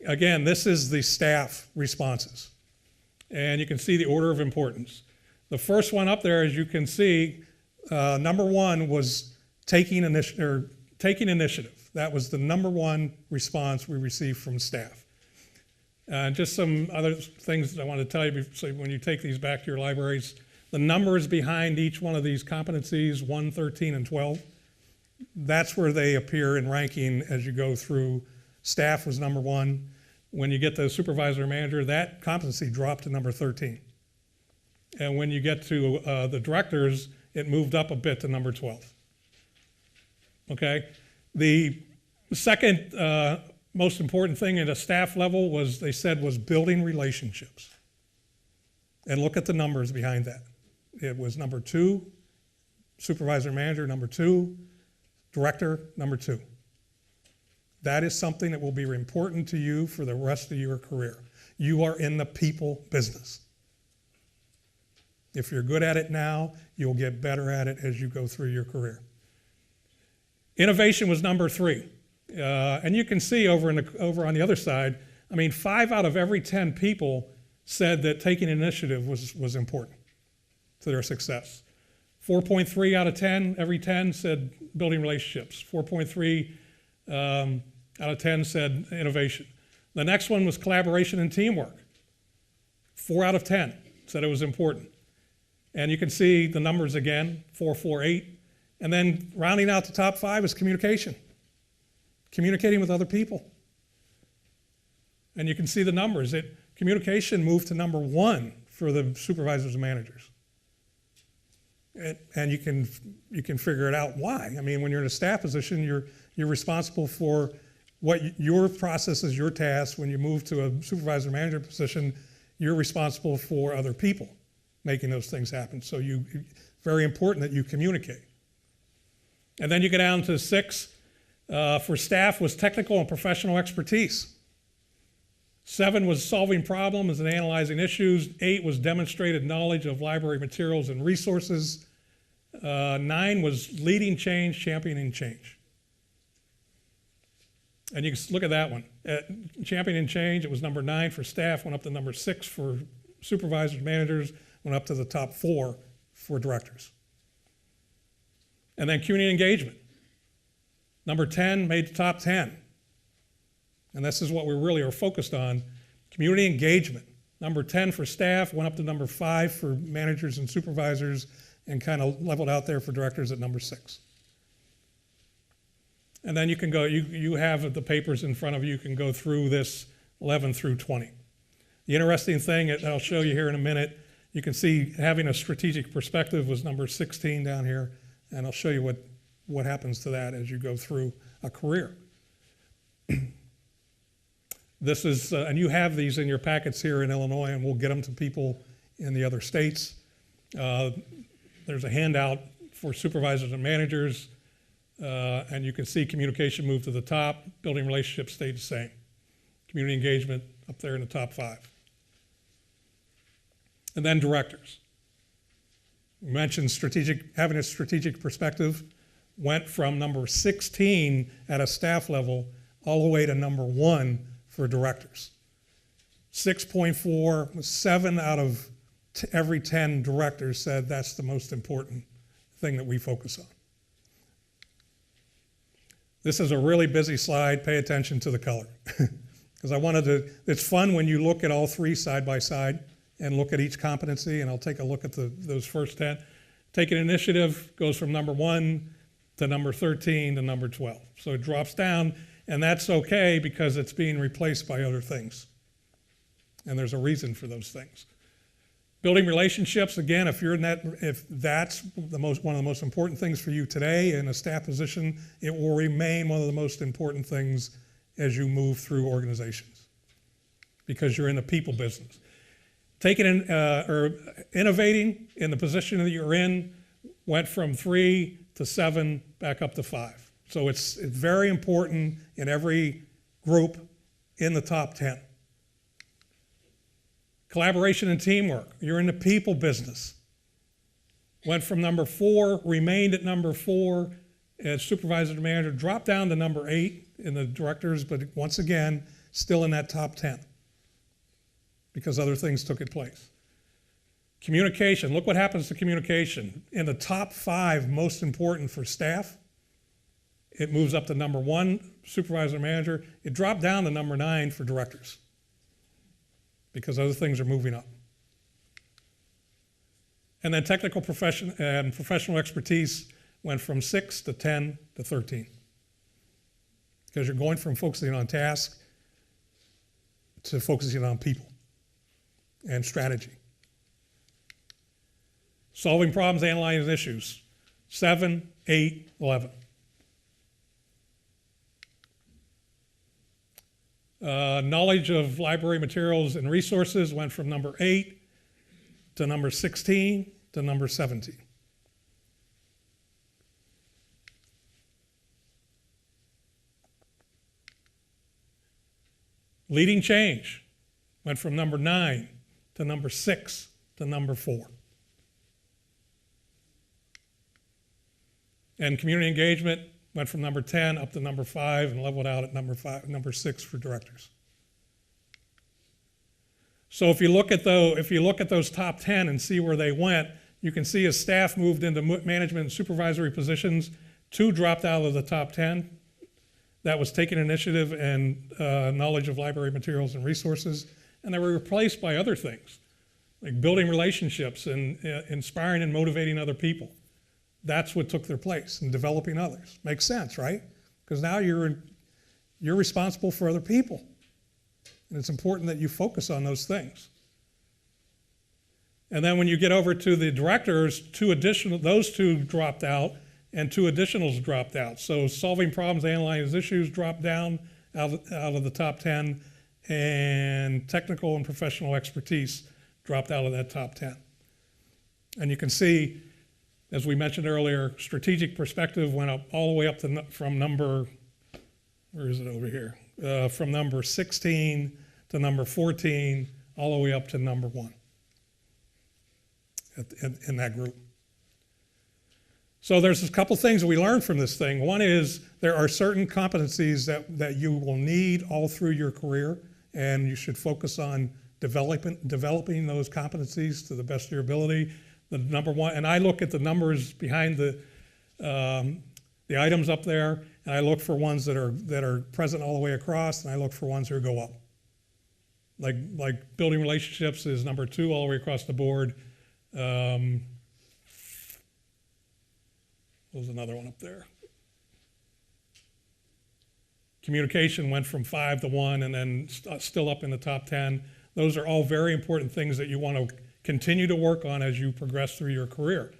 Again, this is the staff responses, and you can see the order of importance. The first one up there, as you can see, number 1 was taking initiative. That was the number 1 response we received from staff. Just some other things I want to tell you, so when you take these back to your libraries, the numbers behind each one of these competencies, 1, 13, and 12, that's where they appear in ranking as you go through. Staff was number 1. When you get the supervisor or manager, that competency dropped to number 13. And when you get to the directors, it moved up a bit to number 12. Okay? The second most important thing at a staff level was, they said, was building relationships. And look at the numbers behind that. It was number 2, supervisor manager, number 2, director, number 2. That is something that will be important to you for the rest of your career. You are in the people business. If you're good at it now, you'll get better at it as you go through your career. Innovation was number 3. And you can see over on the other side, I mean, 5 out of every 10 people said that taking initiative was important to their success. 4.3 out of 10, every 10 said building relationships. 4.3 out of 10 said innovation. The next one was collaboration and teamwork. 4 out of 10 said it was important. And you can see the numbers again, 4, 4, 8. And then rounding out the top 5 is communication. Communicating with other people. And you can see the numbers. Communication moved to number 1 for the supervisors and managers. And you can figure it out why. I mean, when you're in a staff position, you're responsible for what your processes, your tasks. When you move to a supervisor manager position, you're responsible for other people making those things happen. So very important that you communicate. And then you get down to 6 for staff was technical and professional expertise. 7 was solving problems and analyzing issues. 8 was demonstrated knowledge of library materials and resources. 9 was leading change, championing change. And you can look at that one. Championing change, it was number 9 for staff, went up to number 6 for supervisors, managers, went up to the top 4 for directors. And then community engagement. Number 10 made the top 10. And this is what we really are focused on, community engagement. Number 10 for staff, went up to number 5 for managers and supervisors, and kind of leveled out there for directors at number 6. And then you can go, you have the papers in front of you, you can go through this 11 through 20. The interesting thing that I'll show you here in a minute, you can see having a strategic perspective was number 16 down here, and I'll show you what happens to that as you go through a career. This is, and you have these in your packets here in Illinois, and we'll get them to people in the other states. There's a handout for supervisors and managers, and you can see communication move to the top, building relationships stayed the same. Community engagement up there in the top 5. And then directors. We mentioned having a strategic perspective, went from number 16 at a staff level all the way to number 1 for directors. 6.4 was 7 out of every 10 directors said that's the most important thing that we focus on. This is a really busy slide. Pay attention to the color. Because it's fun when you look at all 3 side by side and look at each competency, and I'll take a look at those first 10. Taking initiative goes from number 1 to number 13 to number 12. So it drops down, and that's okay because it's being replaced by other things. And there's a reason for those things. Building relationships, again, if that's one of the most important things for you today in a staff position, it will remain one of the most important things as you move through organizations because you're in the people business. Innovating in the position that you're in went from 3 to 7 back up to 5. So it's very important in every group in the top 10. Collaboration and teamwork. You're in the people business. Went from number 4, remained at number 4 as supervisor and manager, dropped down to number 8 in the directors, but once again, still in that top 10 because other things took its place. Communication. Look what happens to communication. In the top 5 most important for staff, it moves up to number 1, supervisor and manager. It dropped down to number 9 for directors because other things are moving up. And then technical profession and professional expertise went from 6 to 10 to 13 because you're going from focusing on tasks to focusing on people and strategy. Solving problems, analyzing issues, 7, 8, 11. Knowledge of library materials and resources went from number 8 to number 16 to number 17. Leading change went from number 9 to number 6 to number 4. And community engagement went from number 10 up to number 5 and leveled out at number 6 for directors. So if you look at those top 10 and see where they went, you can see as staff moved into management and supervisory positions, 2 dropped out of the top 10. That was taking initiative and knowledge of library materials and resources, and they were replaced by other things, like building relationships and inspiring and motivating other people. That's what took their place, and developing others. Makes sense, right? Because now you're responsible for other people, and it's important that you focus on those things. And then when you get over to the directors, those 2 dropped out, and 2 additionals dropped out. So solving problems, analyzing issues dropped down out of the top 10, and technical and professional expertise dropped out of that top 10. And you can see, as we mentioned earlier, strategic perspective went up all the way up to from number, where is it over here? From number 16 to number 14, all the way up to number 1 in that group. So there's a couple things that we learned from this thing. One is there are certain competencies that you will need all through your career, and you should focus on developing those competencies to the best of your ability. The number one, and I look at the numbers behind the items up there, and I look for ones that are present all the way across, and I look for ones that go up. Like building relationships is number 2 all the way across the board. There's another one up there. Communication went from 5 to 1, and then still up in the top 10. Those are all very important things that you want to continue to work on as you progress through your career.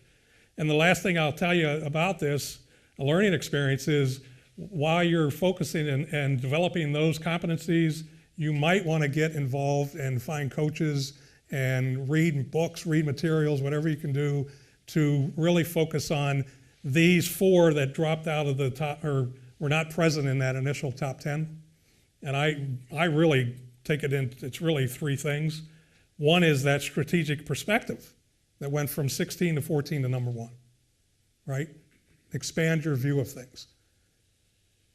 And the last thing I'll tell you about this, a learning experience, is while you're focusing and developing those competencies, you might want to get involved and find coaches and read books, read materials, whatever you can do to really focus on these 4 that dropped out of the top or were not present in that initial top 10. And I really take it in, it's really 3 things. One is that strategic perspective that went from 16 to 14 to number 1, right? Expand your view of things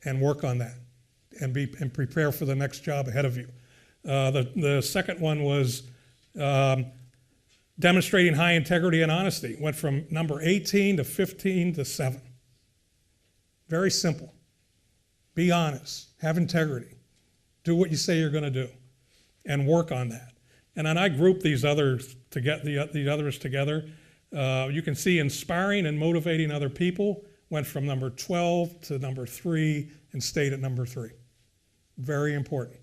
and work on that and prepare for the next job ahead of you. The second one was demonstrating high integrity and honesty. Went from number 18 to 15 to 7. Very simple. Be honest, have integrity, do what you say you're going to do, and work on that. And then I grouped these others to get the others together. You can see inspiring and motivating other people went from number 12 to number 3 and stayed at number 3. Very important.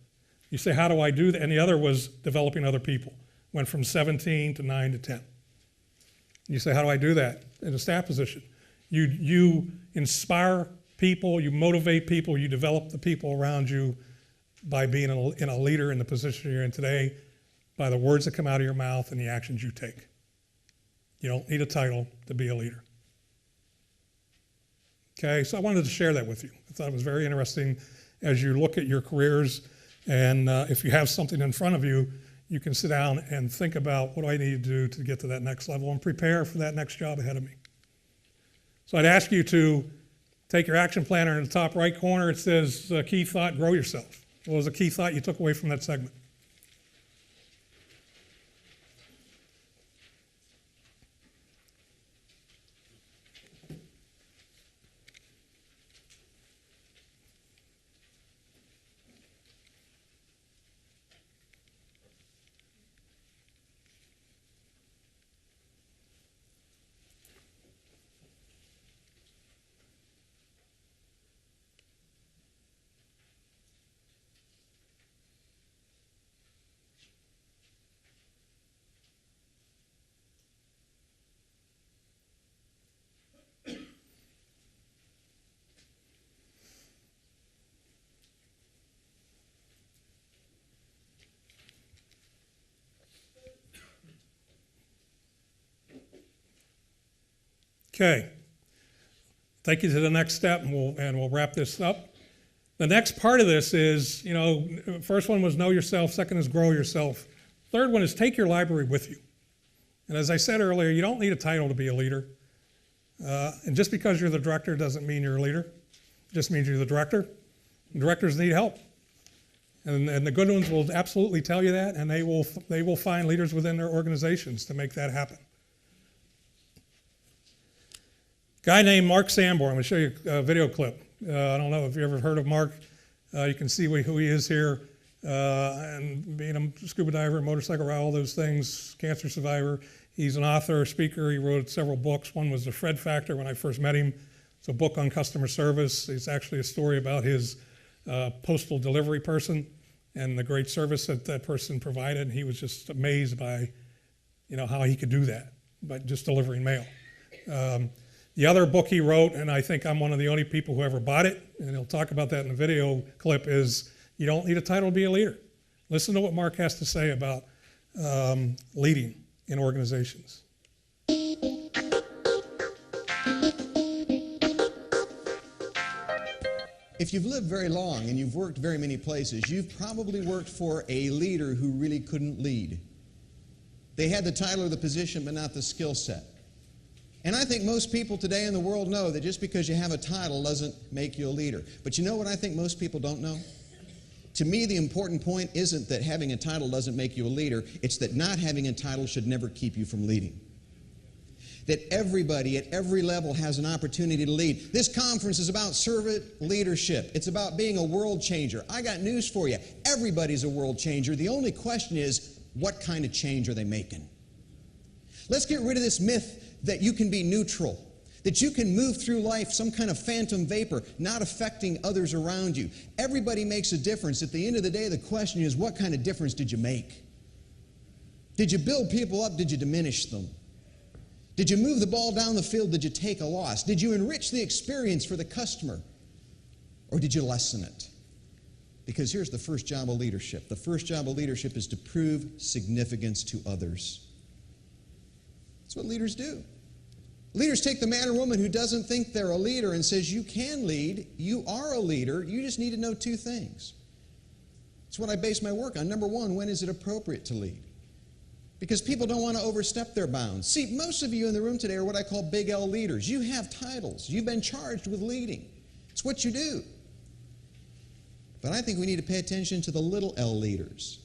You say, how do I do that? And the other was developing other people. Went from 17 to 9 to 10. You say, how do I do that? In a staff position. You inspire people, you motivate people, you develop the people around you by being a leader in the position you're in today, by the words that come out of your mouth and the actions you take. You don't need a title to be a leader. Okay, so I wanted to share that with you. I thought it was very interesting as you look at your careers, and if you have something in front of you, you can sit down and think about what do I need to do to get to that next level and prepare for that next job ahead of me. So I'd ask you to take your action planner in the top right corner. It says key thought, grow yourself. What was a key thought you took away from that segment? Okay. Take you to the next step, and we'll wrap this up. The next part of this is, first one was know yourself, second is grow yourself. Third one is take your library with you. And as I said earlier, you don't need a title to be a leader. And just because you're the director doesn't mean you're a leader. It just means you're the director. And directors need help. And the good ones will absolutely tell you that, and they will find leaders within their organizations to make that happen. Guy named Mark Sanborn. I'm going to show you a video clip. I don't know if you ever heard of Mark. You can see who he is here. And being a scuba diver, motorcycle ride, all those things, cancer survivor. He's an author, speaker. He wrote several books. One was The Fred Factor when I first met him. It's a book on customer service. It's actually a story about his postal delivery person and the great service that that person provided. And he was just amazed by, how he could do that by just delivering mail. The other book he wrote, and I think I'm one of the only people who ever bought it, and he'll talk about that in the video clip, is you don't need a title to be a leader. Listen to what Mark has to say about leading in organizations. If you've lived very long and you've worked very many places, you've probably worked for a leader who really couldn't lead. They had the title or the position, but not the skill set. And I think most people today in the world know that just because you have a title doesn't make you a leader. But you know what I think most people don't know? To me, the important point isn't that having a title doesn't make you a leader. It's that not having a title should never keep you from leading. That everybody at every level has an opportunity to lead. This conference is about servant leadership. It's about being a world changer. I got news for you. Everybody's a world changer. The only question is, what kind of change are they making? Let's get rid of this myth that you can be neutral, that you can move through life some kind of phantom vapor, not affecting others around you. Everybody makes a difference. At the end of the day, the question is, what kind of difference did you make? Did you build people up? Did you diminish them? Did you move the ball down the field? Did you take a loss? Did you enrich the experience for the customer? Or did you lessen it? Because here's the first job of leadership. The first job of leadership is to prove significance to others. That's what leaders do. Leaders take the man or woman who doesn't think they're a leader and says, you can lead, you are a leader, you just need to know two things. It's what I base my work on. Number one, when is it appropriate to lead? Because people don't want to overstep their bounds. See, most of you in the room today are what I call big L leaders. You have titles. You've been charged with leading. It's what you do. But I think we need to pay attention to the little L leaders.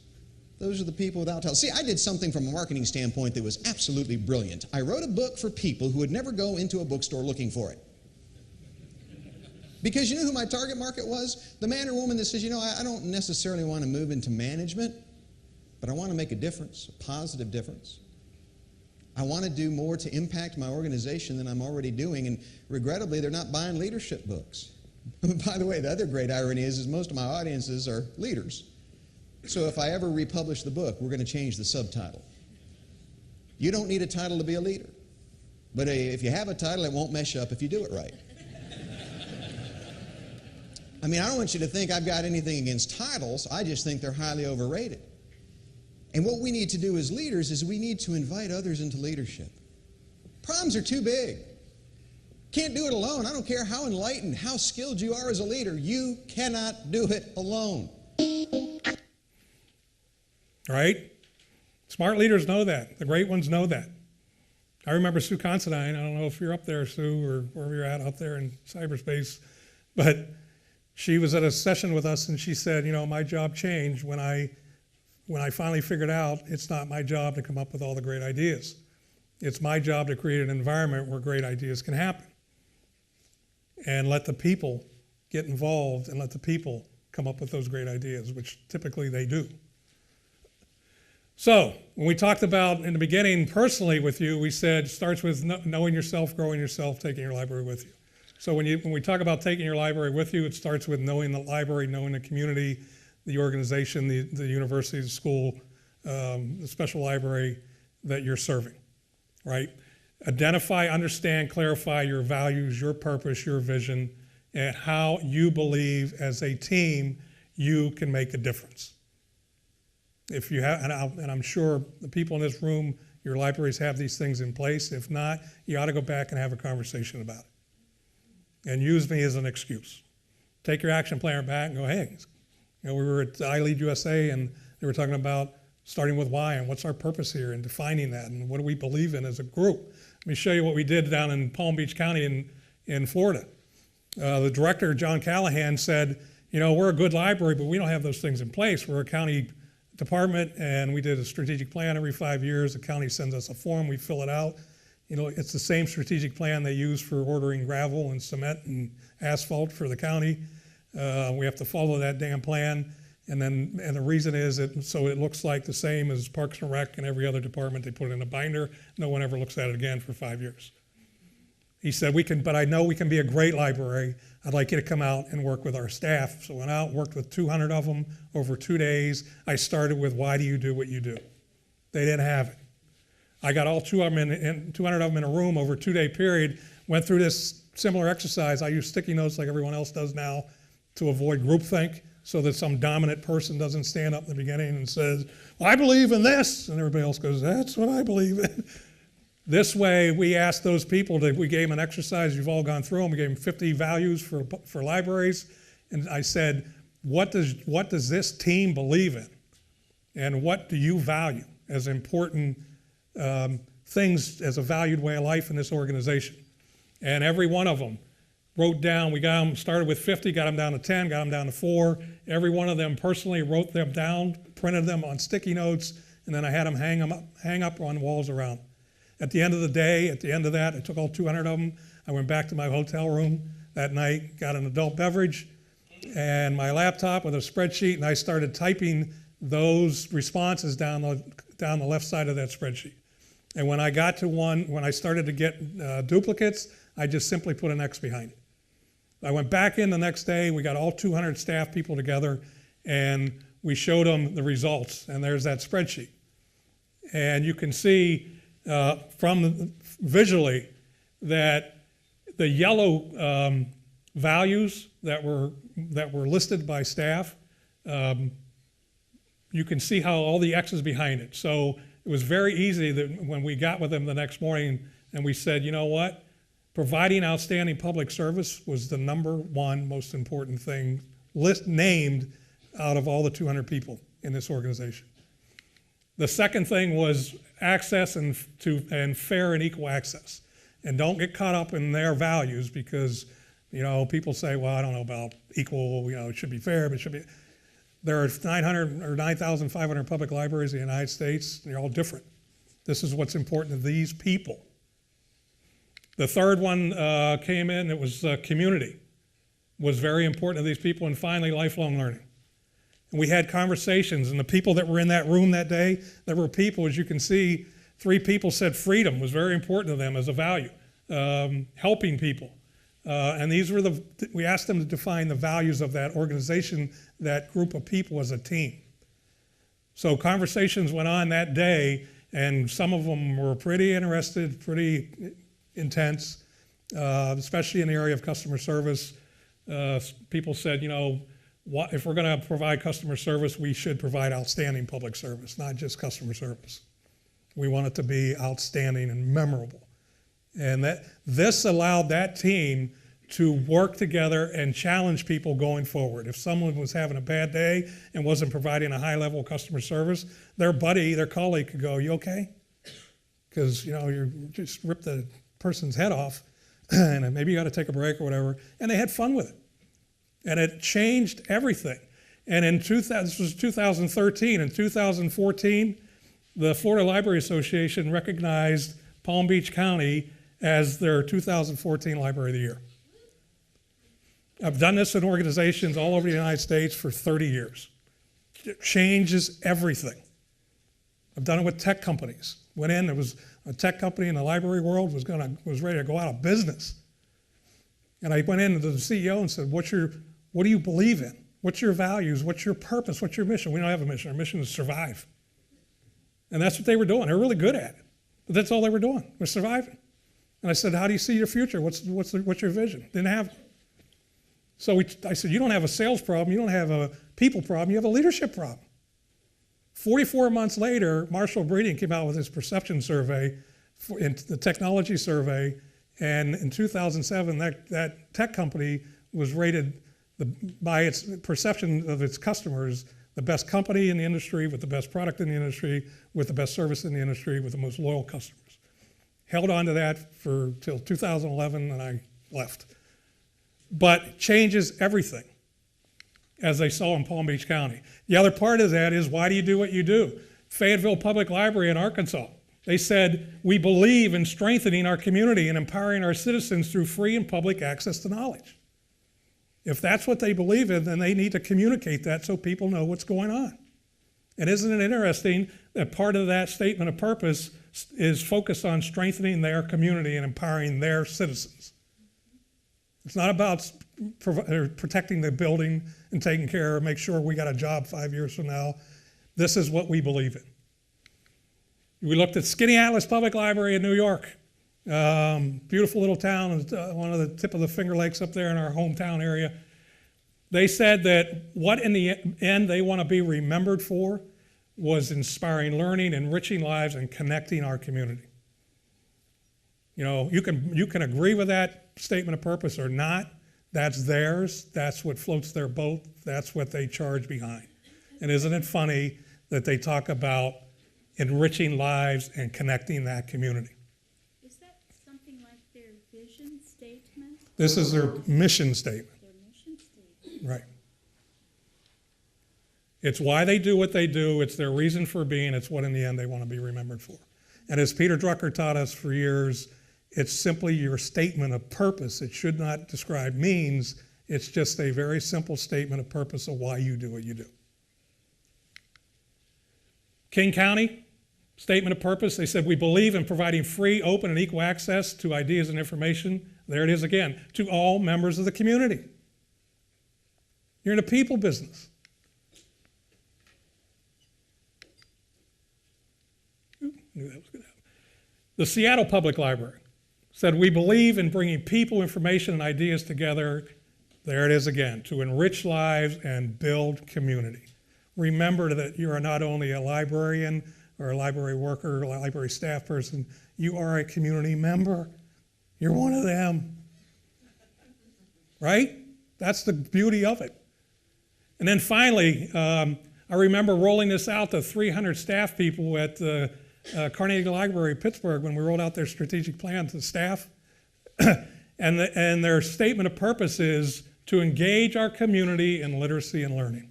Those are the people without titles. See, I did something from a marketing standpoint that was absolutely brilliant. I wrote a book for people who would never go into a bookstore looking for it. Because you know who my target market was? The man or woman that says, I don't necessarily want to move into management, but I want to make a difference, a positive difference. I want to do more to impact my organization than I'm already doing, and regrettably, they're not buying leadership books. By the way, the other great irony is most of my audiences are leaders. So if I ever republish the book, we're going to change the subtitle. You don't need a title to be a leader. But if you have a title, it won't mess you up if you do it right. I don't want you to think I've got anything against titles. I just think they're highly overrated. And what we need to do as leaders is we need to invite others into leadership. Problems are too big. Can't do it alone. I don't care how enlightened, how skilled you are as a leader. You cannot do it alone. Right? Smart leaders know that. The great ones know that. I remember Sue Considine. I don't know if you're up there, Sue, or wherever you're at out there in cyberspace, but she was at a session with us and she said, my job changed when I finally figured out it's not my job to come up with all the great ideas. It's my job to create an environment where great ideas can happen. And let the people get involved and let the people come up with those great ideas, which typically they do. So, when we talked about in the beginning personally with you, we said it starts with knowing yourself, growing yourself, taking your library with you. So when we talk about taking your library with you, it starts with knowing the library, knowing the community, the organization, the university, the school, the special library that you're serving, right? Identify, understand, clarify your values, your purpose, your vision, and how you believe as a team you can make a difference. If you have, and I'm sure the people in this room your libraries have these things in place. If not, you ought to go back and have a conversation about it. And use me as an excuse. Take your action plan back and go, hey, we were at ILEADUSA and they were talking about starting with why and what's our purpose here and defining that and what do we believe in as a group. Let me show you what we did down in Palm Beach County in Florida. The director, John Callahan, said, we're a good library, but we don't have those things in place. We're a county department, and we did a strategic plan every 5 years. The county sends us a form, we fill it out. It's the same strategic plan they use for ordering gravel and cement and asphalt for the county. We have to follow that damn plan. And the reason is so it looks like the same as Parks and Rec and every other department. They put it in a binder. No one ever looks at it again for 5 years. He said, but I know we can be a great library. I'd like you to come out and work with our staff. So I went out, worked with 200 of them over 2 days. I started with, why do you do what you do? They didn't have it. I got all 200 of them in a room over a 2-day period, went through this similar exercise. I use sticky notes like everyone else does now to avoid groupthink so that some dominant person doesn't stand up in the beginning and says, well, I believe in this. And everybody else goes, that's what I believe in. This way, we asked those people, we gave them an exercise, you've all gone through them, we gave them 50 values for libraries, and I said, what does this team believe in? And what do you value as important things, as a valued way of life in this organization? And every one of them wrote down, we got them, started with 50, got them down to 10, got them down to 4. Every one of them personally wrote them down, printed them on sticky notes, and then I had them hang up on walls around. At the end of the day, at the end of that, I took all 200 of them. I went back to my hotel room that night, got an adult beverage and my laptop with a spreadsheet, and I started typing those responses down the left side of that spreadsheet. And when I got to one, when I started to get duplicates, I just simply put an X behind it. I went back in the next day, we got all 200 staff people together, and we showed them the results, and there's that spreadsheet. And you can see from visually that the yellow values that were listed by staff, you can see how all the X's behind it. So it was very easy that when we got with them the next morning and we said, you know what, providing outstanding public service was the #1 most important thing named out of all the 200 people in this organization. The second thing was access and fair and equal access. And don't get caught up in their values because, people say, well, I don't know about equal, it should be fair, but it should be. There are 900 or 9,500 public libraries in the United States. They're all different. This is what's important to these people. The third one came in, it was community. Was very important to these people, and finally, lifelong learning. And we had conversations, and the people that were in that room that day, there were people, as you can see, 3 people said freedom was very important to them as a value, helping people. And these were we asked them to define the values of that organization, that group of people as a team. So conversations went on that day, and some of them were pretty interested, pretty intense, especially in the area of customer service. People said, if we're going to provide customer service, we should provide outstanding public service, not just customer service. We want it to be outstanding and memorable. And this allowed that team to work together and challenge people going forward. If someone was having a bad day and wasn't providing a high level of customer service, their buddy, their colleague could go, you okay? Because, you just ripped the person's head off and maybe you got to take a break or whatever. And they had fun with it. And it changed everything. And this was 2013. In 2014, the Florida Library Association recognized Palm Beach County as their 2014 Library of the Year. I've done this in organizations all over the United States for 30 years. It changes everything. I've done it with tech companies. Went in, there was a tech company in the library world was ready to go out of business. And I went in to the CEO and said, what do you believe in? What's your values? What's your purpose? What's your mission? We don't have a mission. Our mission is survive. And that's what they were doing. They were really good at it. But that's all they were doing, was surviving. And I said, how do you see your future? What's your vision? Didn't have it. So I said, you don't have a sales problem. You don't have a people problem. You have a leadership problem. 44 months later, Marshall Breeding came out with his perception survey, the technology survey, and in 2007, that tech company was rated by its perception of its customers the best company in the industry, with the best product in the industry, with the best service in the industry, with the most loyal customers. Held on to that till 2011, and I left. But changes everything, as they saw in Palm Beach County. The other part of that is, why do you do what you do? Fayetteville Public Library in Arkansas, they said, we believe in strengthening our community and empowering our citizens through free and public access to knowledge. If that's what they believe in, then they need to communicate that so people know what's going on. And isn't it interesting that part of that statement of purpose is focused on strengthening their community and empowering their citizens? It's not about protecting the building and taking care of, make sure we got a job 5 years from now. This is what we believe in. We looked at Skinny Atlas Public Library in New York. Beautiful little town, one of the tip of the Finger Lakes up there in our hometown area. They said that what in the end they want to be remembered for was inspiring learning, enriching lives, and connecting our community. You know, you can agree with that statement of purpose or not. That's theirs. That's what floats their boat. That's what they charge behind. And isn't it funny that they talk about enriching lives and connecting that community? Is that something like their vision statement? This is their mission statement. Their mission statement. Right. It's why they do what they do. It's their reason for being. It's what in the end they want to be remembered for. And as Peter Drucker taught us for years, it's simply your statement of purpose. It should not describe means. It's just a very simple statement of purpose of why you do what you do. King County, statement of purpose, they said, we believe in providing free, open, and equal access to ideas and information, there it is again, to all members of the community. You're in a people business. Knew that was going to happen. The Seattle Public Library said, we believe in bringing people, information, and ideas together, there it is again, to enrich lives and build community. Remember that you are not only a librarian or a library worker or a library staff person, you are a community member. You're one of them. Right? That's the beauty of it. And then finally, I remember rolling this out to 300 staff people at the Carnegie Library, Pittsburgh, when we rolled out their strategic plan to the staff. and their statement of purpose is to engage our community in literacy and learning.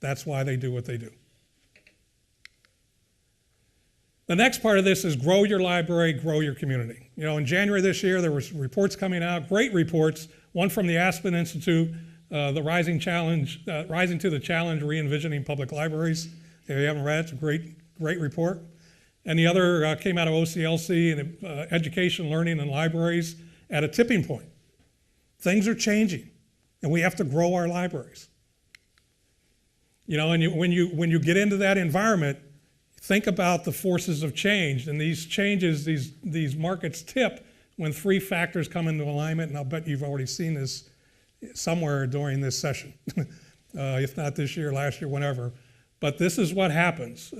That's why they do what they do. The next part of this is grow your library, grow your community. You know, in January this year, there were reports coming out, great reports, one from the Aspen Institute, the Rising to the Challenge, Re-envisioning Public Libraries. If you haven't read it, it's a great report. And the other came out of OCLC and Education, Learning, and Libraries at a tipping point. Things are changing, and we have to grow our libraries. You know, and when you get into that environment, think about the forces of change. And these changes, these markets tip when three factors come into alignment, and I'll bet you've already seen this somewhere during this session, if not this year, last year, whenever. But this is what happens.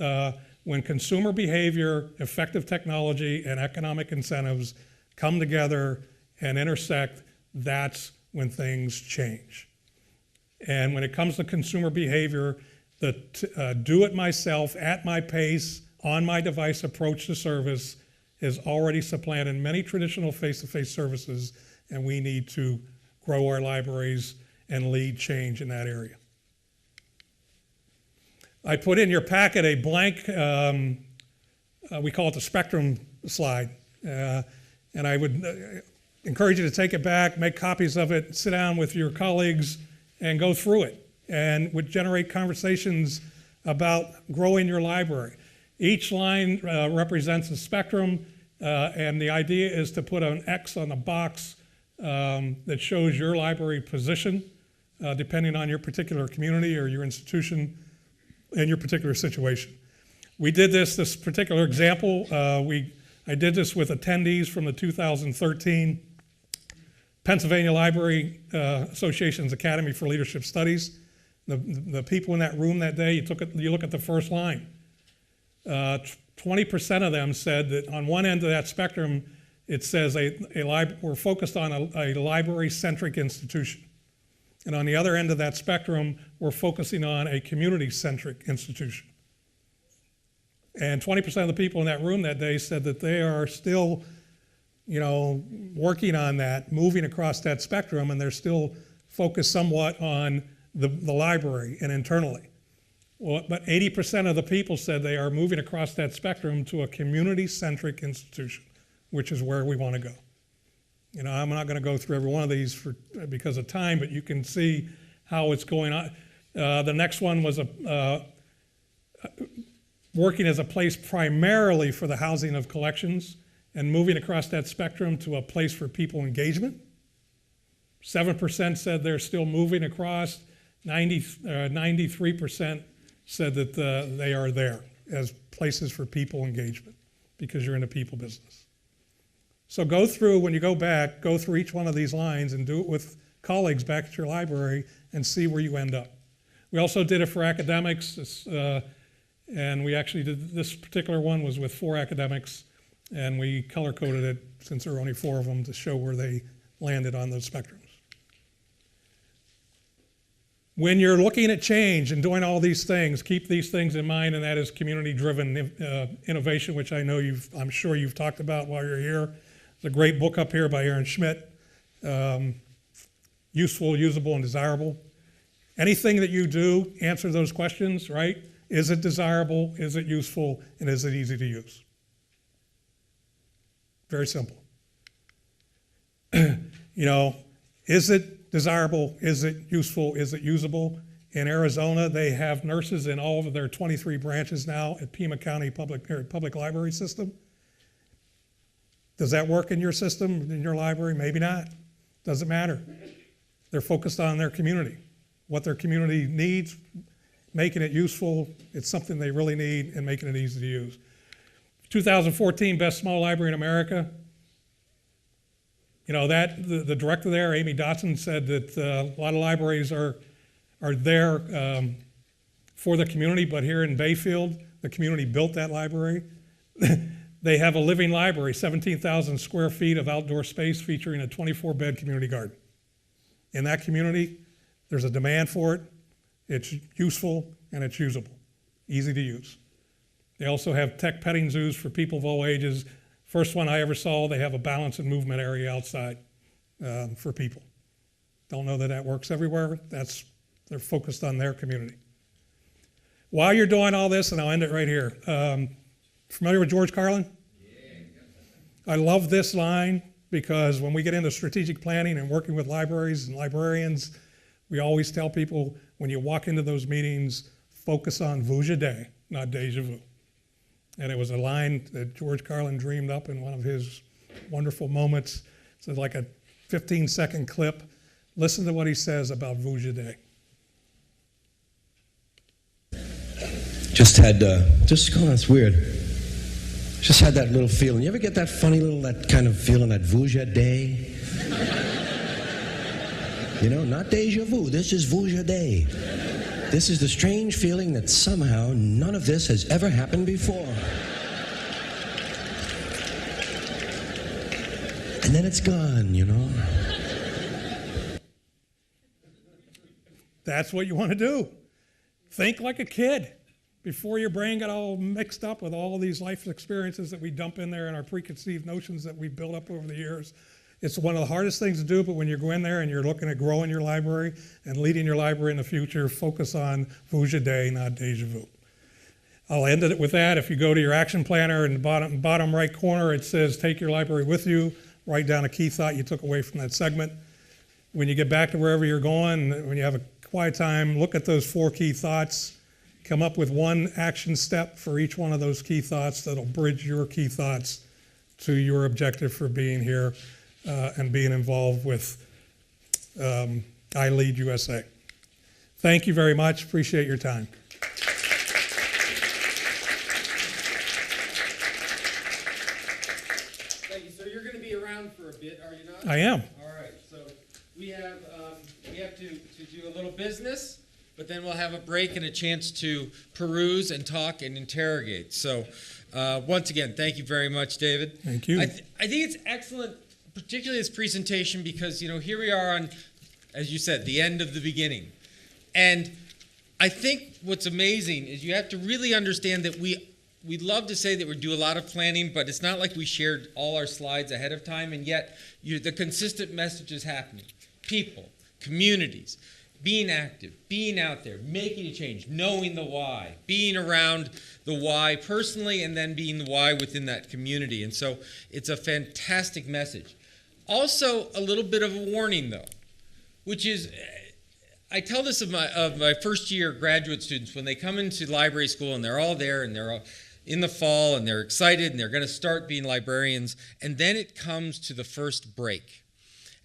When consumer behavior, effective technology, and economic incentives come together and intersect, that's when things change. And when it comes to consumer behavior, the do-it-myself, at my pace, on my device approach to service has already supplanted many traditional face-to-face services, and we need to grow our libraries and lead change in that area. I put in your packet a blank, we call it the spectrum slide, and I would encourage you to take it back, make copies of it, sit down with your colleagues, and go through it, and would generate conversations about growing your library. Each line represents a spectrum, and the idea is to put an X on the box that shows your library position, depending on your particular community or your institution and your particular situation. We did this particular example, I did this with attendees from the 2013 Pennsylvania Library Association's Academy for Leadership Studies. The people in that room that day, you look at the first line. 20% of them said that on one end of that spectrum, it says we're focused on a library-centric institution. And on the other end of that spectrum, we're focusing on a community-centric institution. And 20% of the people in that room that day said that they are still, working on that, moving across that spectrum, and they're still focused somewhat on the library and internally. Well, but 80% of the people said they are moving across that spectrum to a community-centric institution, which is where we want to go. I'm not going to go through every one of these because of time, but you can see how it's going on. The next one was working as a place primarily for the housing of collections and moving across that spectrum to a place for people engagement. 7% said they're still moving across. 93% said that they are there as places for people engagement because you're in the people business. So when you go back, go through each one of these lines and do it with colleagues back at your library and see where you end up. We also did it for academics, and we actually did, this particular one was with 4 academics, and we color-coded it, since there were only 4 of them, to show where they landed on those spectrums. When you're looking at change and doing all these things, keep these things in mind, and that is community-driven innovation, which I'm sure you've talked about while you're here. There's a great book up here by Aaron Schmidt, Useful, Usable, and Desirable. Anything that you do, answer those questions, right? Is it desirable, is it useful, and is it easy to use? Very simple. Is it desirable? Is it useful? Is it usable? In Arizona, they have nurses in all of their 23 branches now at Pima County Public Library System. Does that work in your system, in your library? Maybe not. Doesn't matter. They're focused on their community, what their community needs, making it useful. It's something they really need, and making it easy to use. 2014 Best Small Library in America. The director there, Amy Dotson, said that a lot of libraries are there for the community, but here in Bayfield, the community built that library. They have a living library, 17,000 square feet of outdoor space featuring a 24-bed community garden. In that community, there's a demand for it. It's useful and it's usable, easy to use. They also have tech petting zoos for people of all ages. First one I ever saw, they have a balance and movement area outside for people. Don't know that works everywhere. They're focused on their community. While you're doing all this, and I'll end it right here, familiar with George Carlin? Yeah. I love this line because when we get into strategic planning and working with libraries and librarians, we always tell people when you walk into those meetings, focus on vuja de, not deja vu. And it was a line that George Carlin dreamed up in one of his wonderful moments. It's like a 15-second clip. Listen to what he says about vuja de. It's weird. Just had that little feeling. You ever get that funny little, that kind of feeling, that vuja de? Not deja vu, this is vuja de. This is the strange feeling that somehow none of this has ever happened before. And then it's gone, That's what you want to do. Think like a kid before your brain got all mixed up with all of these life experiences that we dump in there and our preconceived notions that we built up over the years. It's one of the hardest things to do, but when you go in there and you're looking at growing your library and leading your library in the future, focus on vuja de, not deja vu. I'll end it with that. If you go to your action planner in the bottom right corner, it says take your library with you. Write down a key thought you took away from that segment. When you get back to wherever you're going, when you have a quiet time, look at those 4 key thoughts. Come up with one action step for each one of those key thoughts that'll bridge your key thoughts to your objective for being here and being involved with ILEADUSA. Thank you very much. Appreciate your time. Thank you. So you're going to be around for a bit, are you not? I am. All right. So we have to do a little business. but then we'll have a break and a chance to peruse and talk and interrogate. So once again, thank you very much, David. Thank you. I think it's excellent, particularly this presentation, because here we are on, as you said, the end of the beginning. And I think what's amazing is you have to really understand that we'd love to say that we do a lot of planning, but it's not like we shared all our slides ahead of time, and yet the consistent message is happening. People, communities, being active, being out there, making a change, knowing the why, being around the why personally, and then being the why within that community. And so it's a fantastic message. Also, a little bit of a warning, though, which is, I tell this of my first year graduate students when they come into library school and they're all there and they're all in the fall and they're excited and they're going to start being librarians, and then it comes to the first break.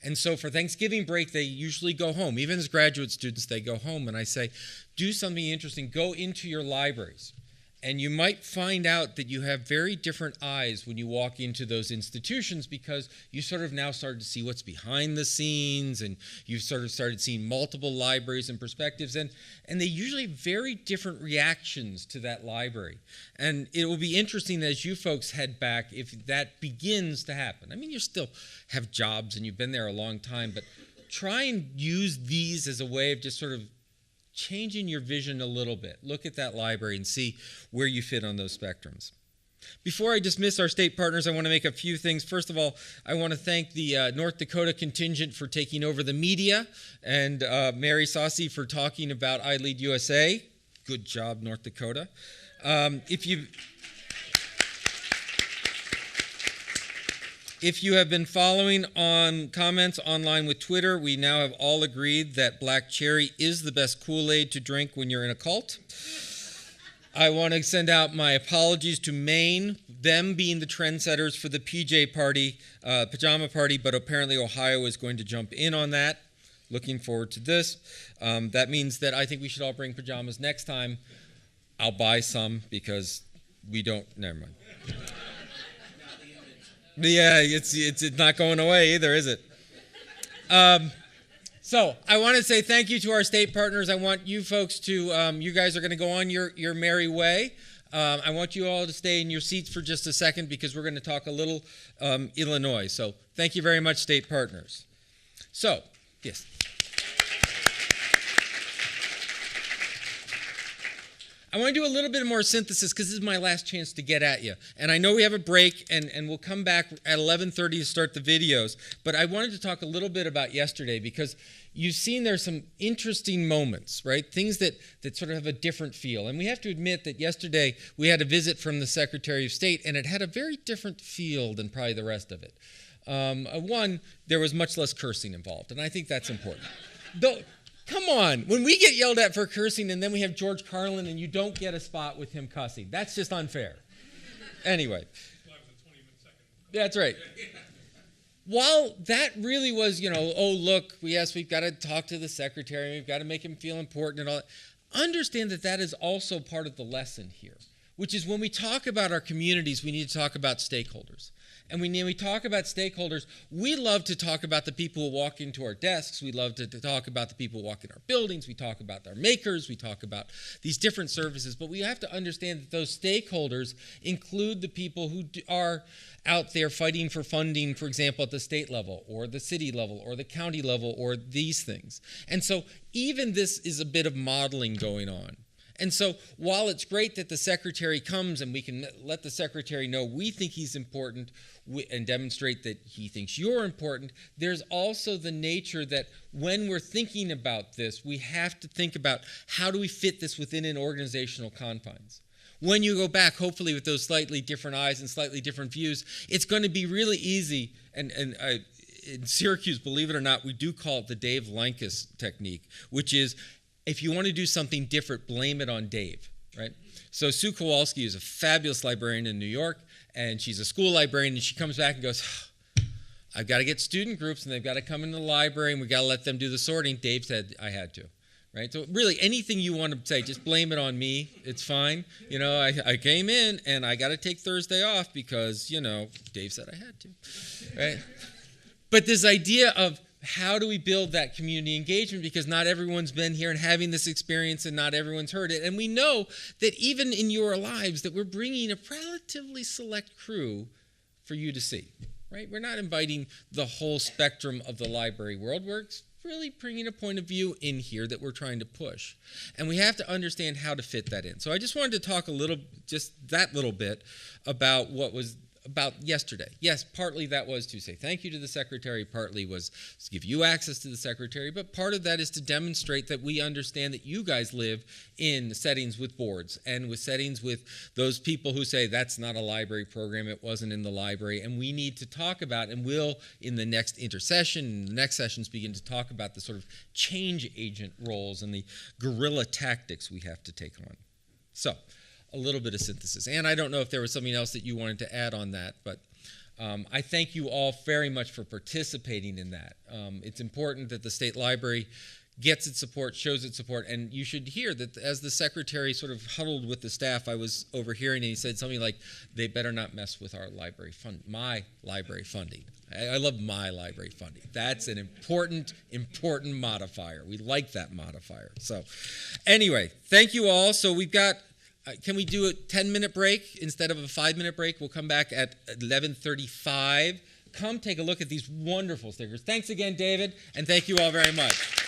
And so for Thanksgiving break, they usually go home. Even as graduate students, they go home, and I say, do something interesting. Go into your libraries. And you might find out that you have very different eyes when you walk into those institutions, because you sort of now started to see what's behind the scenes, and you've sort of started seeing multiple libraries and perspectives, and they usually have very different reactions to that library. And it will be interesting as you folks head back if that begins to happen. I mean, you still have jobs and you've been there a long time, but try and use these as a way of just sort of changing your vision a little bit. Look at that library and see where you fit on those spectrums. Before I dismiss our state partners, I want to make a few things. First of all, I want to thank the North Dakota contingent for taking over the media, and Mary Saucy for talking about ILEADUSA. Good job, North Dakota. If you have been following on comments online with Twitter, we now have all agreed that black cherry is the best Kool-Aid to drink when you're in a cult. I want to send out my apologies to Maine, them being the trendsetters for the PJ party, pajama party, but apparently Ohio is going to jump in on that. Looking forward to this. That means that I think we should all bring pajamas next time. I'll buy some because we don't, never mind. Yeah, it's not going away either, is it? So I want to say thank you to our state partners. I want you folks to, you guys are going to go on your merry way. I want you all to stay in your seats for just a second because we're going to talk a little Illinois. So thank you very much, state partners. So, yes. I want to do a little bit more synthesis because this is my last chance to get at you. And I know we have a break, and we'll come back at 11:30 to start the videos. But I wanted to talk a little bit about yesterday because you've seen there's some interesting moments, right? Things that sort of have a different feel. And we have to admit that yesterday we had a visit from the Secretary of State, and it had a very different feel than probably the rest of it. One, there was much less cursing involved, and I think that's important. Come on, when we get yelled at for cursing and then we have George Carlin and you don't get a spot with him cussing, that's just unfair. Anyway. That's right. While that really was, oh, look, yes, we've got to talk to the secretary, we've got to make him feel important and all that, understand that that is also part of the lesson here, which is when we talk about our communities, we need to talk about stakeholders. And when we talk about stakeholders, we love to talk about the people who walk into our desks. We love to talk about the people who walk in our buildings. We talk about our makers. We talk about these different services. But we have to understand that those stakeholders include the people who are out there fighting for funding, for example, at the state level or the city level or the county level or these things. And so even this is a bit of modeling going on. And so while it's great that the secretary comes and we can let the secretary know we think he's important and demonstrate that he thinks you're important, there's also the nature that when we're thinking about this, we have to think about how do we fit this within an organizational confines. When you go back, hopefully with those slightly different eyes and slightly different views, it's going to be really easy. And in Syracuse, believe it or not, we do call it the Dave Lankus technique, which is if you want to do something different, blame it on Dave, right? So Sue Kowalski is a fabulous librarian in New York, and she's a school librarian, and she comes back and goes, I've got to get student groups, and they've got to come into the library, and we've got to let them do the sorting. Dave said I had to, right? So really, anything you want to say, just blame it on me. It's fine. I came in, and I got to take Thursday off because, Dave said I had to, right? But this idea of how do we build that community engagement? Because not everyone's been here and having this experience, and not everyone's heard it. And we know that even in your lives that we're bringing a relatively select crew for you to see, right? We're not inviting the whole spectrum of the library world. We're really bringing a point of view in here that we're trying to push. And we have to understand how to fit that in. So I just wanted to talk a little, just that little bit about what was about yesterday. Yes, partly that was to say thank you to the secretary, partly was to give you access to the secretary, but part of that is to demonstrate that we understand that you guys live in settings with boards and with settings with those people who say that's not a library program, it wasn't in the library, and we need to talk about, and we'll in the next intersession, in the next sessions, begin to talk about the sort of change agent roles and the guerrilla tactics we have to take on. So, a little bit of synthesis. And I don't know if there was something else that you wanted to add on that, but I thank you all very much for participating in that. It's important that the State Library gets its support, shows its support, and you should hear that as the secretary sort of huddled with the staff, I was overhearing, and he said something like, they better not mess with our library fund, my library funding. I love my library funding. That's an important modifier. We like that modifier. So anyway, thank you all. So we've got, can we do a 10-minute break instead of a 5-minute break? We'll come back at 11:35. Come take a look at these wonderful stickers. Thanks again, David, and thank you all very much.